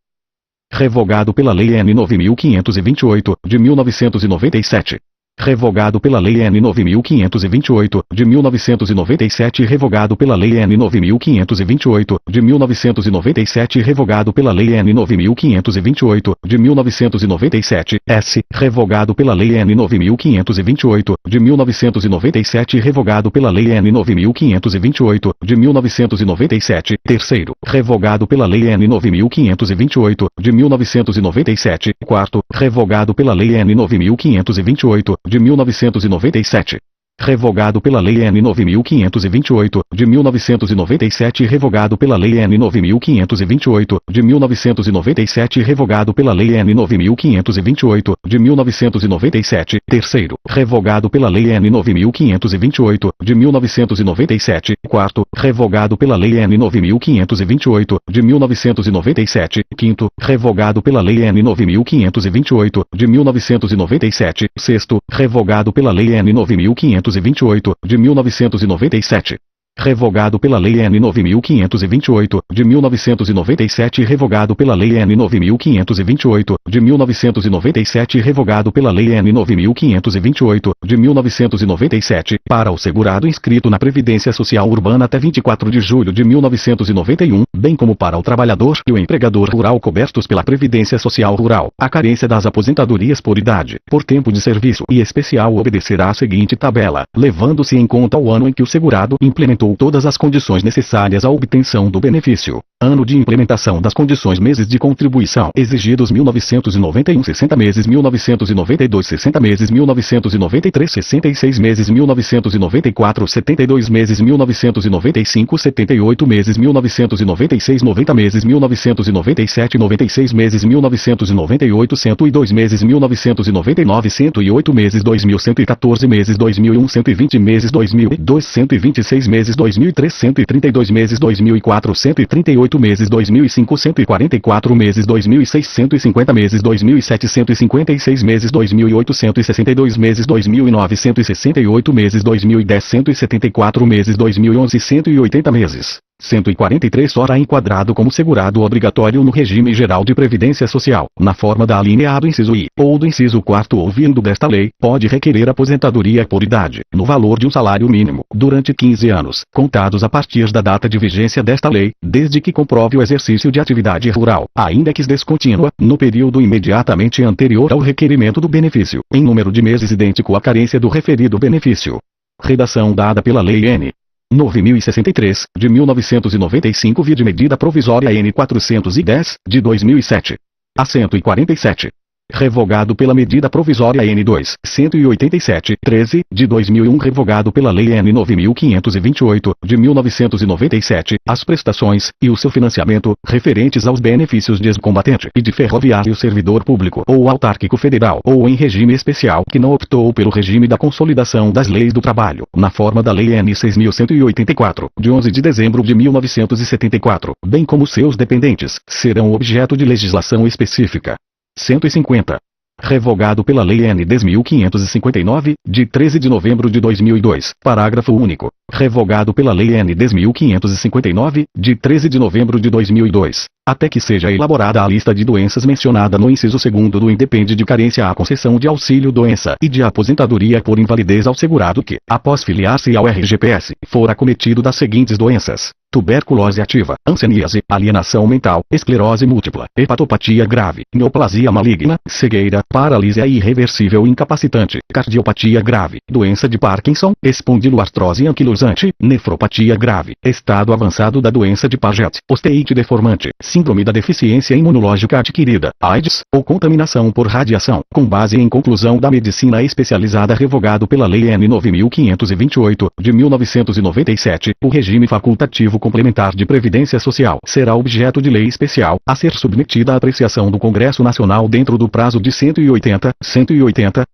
[SPEAKER 1] Revogado pela Lei N. 9.528, de 1997. Revogado pela Lei N. 9.528, de 1997. Revogado pela Lei N. 9.528, de 1997. Revogado pela Lei N. 9.528, de 1997. S. Revogado pela Lei N. 9.528, de 1997. Revogado pela Lei N. 9.528, de 1997. Terceiro. Revogado pela Lei N. 9.528, de 1997. Quarto. Revogado pela Lei N. 9.528, de 1997. Revogado pela Lei N. 9.528, de 1997. Revogado pela Lei N. 9.528, de 1997. Revogado pela Lei N. 9.528, de 1997. Terceiro. Revogado pela Lei N. 9.528, de 1997. Quarto. Revogado pela Lei N. 9.528, de 1997. Quinto. Revogado pela Lei N. 9.528, de 1997. Sexto. Revogado pela Lei N. 9.528, de 1997. Revogado pela Lei N. 9.528, de 1997. Revogado pela Lei N. 9.528, de 1997. Revogado pela Lei N. 9.528, de 1997. Para o segurado inscrito na Previdência Social Urbana até 24 de julho de 1991, bem como para o trabalhador e o empregador rural cobertos pela Previdência Social Rural, a carência das aposentadorias por idade, por tempo de serviço e especial obedecerá à seguinte tabela, levando-se em conta o ano em que o segurado implementou todas as condições necessárias à obtenção do benefício. Ano de implementação das condições meses de contribuição exigidos 1991 60 meses 1992 60 meses 1993 66 meses 1994 72 meses 1995 78 meses 1996 90 meses 1997 96 meses 1998 102 meses 1999 108 meses 2000 114 meses 2001 120 meses 2002 126 meses 2003 132 meses 2004 138 meses 2005 144 meses 2006 150 meses 2007 156 meses 2008 162 meses 2009 168 meses 2010 174 meses 2011 180 meses 143 hora enquadrado como segurado obrigatório no regime geral de previdência social, na forma da alínea A do inciso I, ou do inciso 4º ouvindo desta lei, pode requerer aposentadoria por idade, no valor de um salário mínimo, durante 15 anos, contados a partir da data de vigência desta lei, desde que comprove o exercício de atividade rural, ainda que descontínua, no período imediatamente anterior ao requerimento do benefício, em número de meses idêntico à carência do referido benefício. Redação dada pela Lei N. 9.063, de 1995 via de medida provisória N. 410, de 2007. A 147. Revogado pela medida provisória N. 2.187, 13, de 2001 revogado pela Lei N. 9.528, de 1997, as prestações, e o seu financiamento, referentes aos benefícios de ex-combatente e de ferroviário servidor público ou autárquico federal ou em regime especial que não optou pelo regime da consolidação das leis do trabalho, na forma da Lei N. 6.184, de 11 de dezembro de 1974, bem como seus dependentes, serão objeto de legislação específica. 150. Revogado pela Lei N. 10.559, de 13 de novembro de 2002, parágrafo único. Revogado pela Lei N. 10.559, de 13 de novembro de 2002, até que seja elaborada a lista de doenças mencionada no inciso 2º do independe de carência à concessão de auxílio-doença e de aposentadoria por invalidez ao segurado que, após filiar-se ao RGPS, for acometido das seguintes doenças: tuberculose ativa, hanseníase, alienação mental, esclerose múltipla, hepatopatia grave, neoplasia maligna, cegueira, paralisia irreversível incapacitante, cardiopatia grave, doença de Parkinson, espondiloartrose anquilosante, nefropatia grave, estado avançado da doença de Paget, osteite deformante, síndrome da deficiência imunológica adquirida, AIDS, ou contaminação por radiação, com base em conclusão da medicina especializada revogado pela Lei N. 9.528, de 1997, o regime facultativo complementar de previdência social será objeto de lei especial, a ser submetida à apreciação do Congresso Nacional dentro do prazo de 180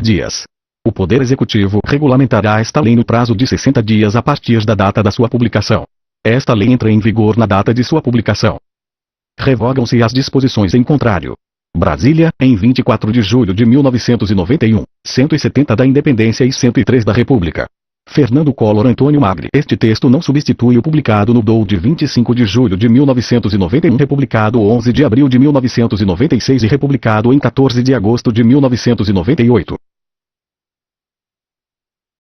[SPEAKER 1] dias. O Poder Executivo regulamentará esta lei no prazo de 60 dias a partir da data da sua publicação. Esta lei entra em vigor na data de sua publicação. Revogam-se as disposições em contrário. Brasília, em 24 de julho de 1991, 170 da Independência e 103 da República. Fernando Collor Antônio Magri. Este texto não substitui o publicado no DOU de 25 de julho de 1991, republicado 11 de abril de 1996 e republicado em 14 de agosto de 1998.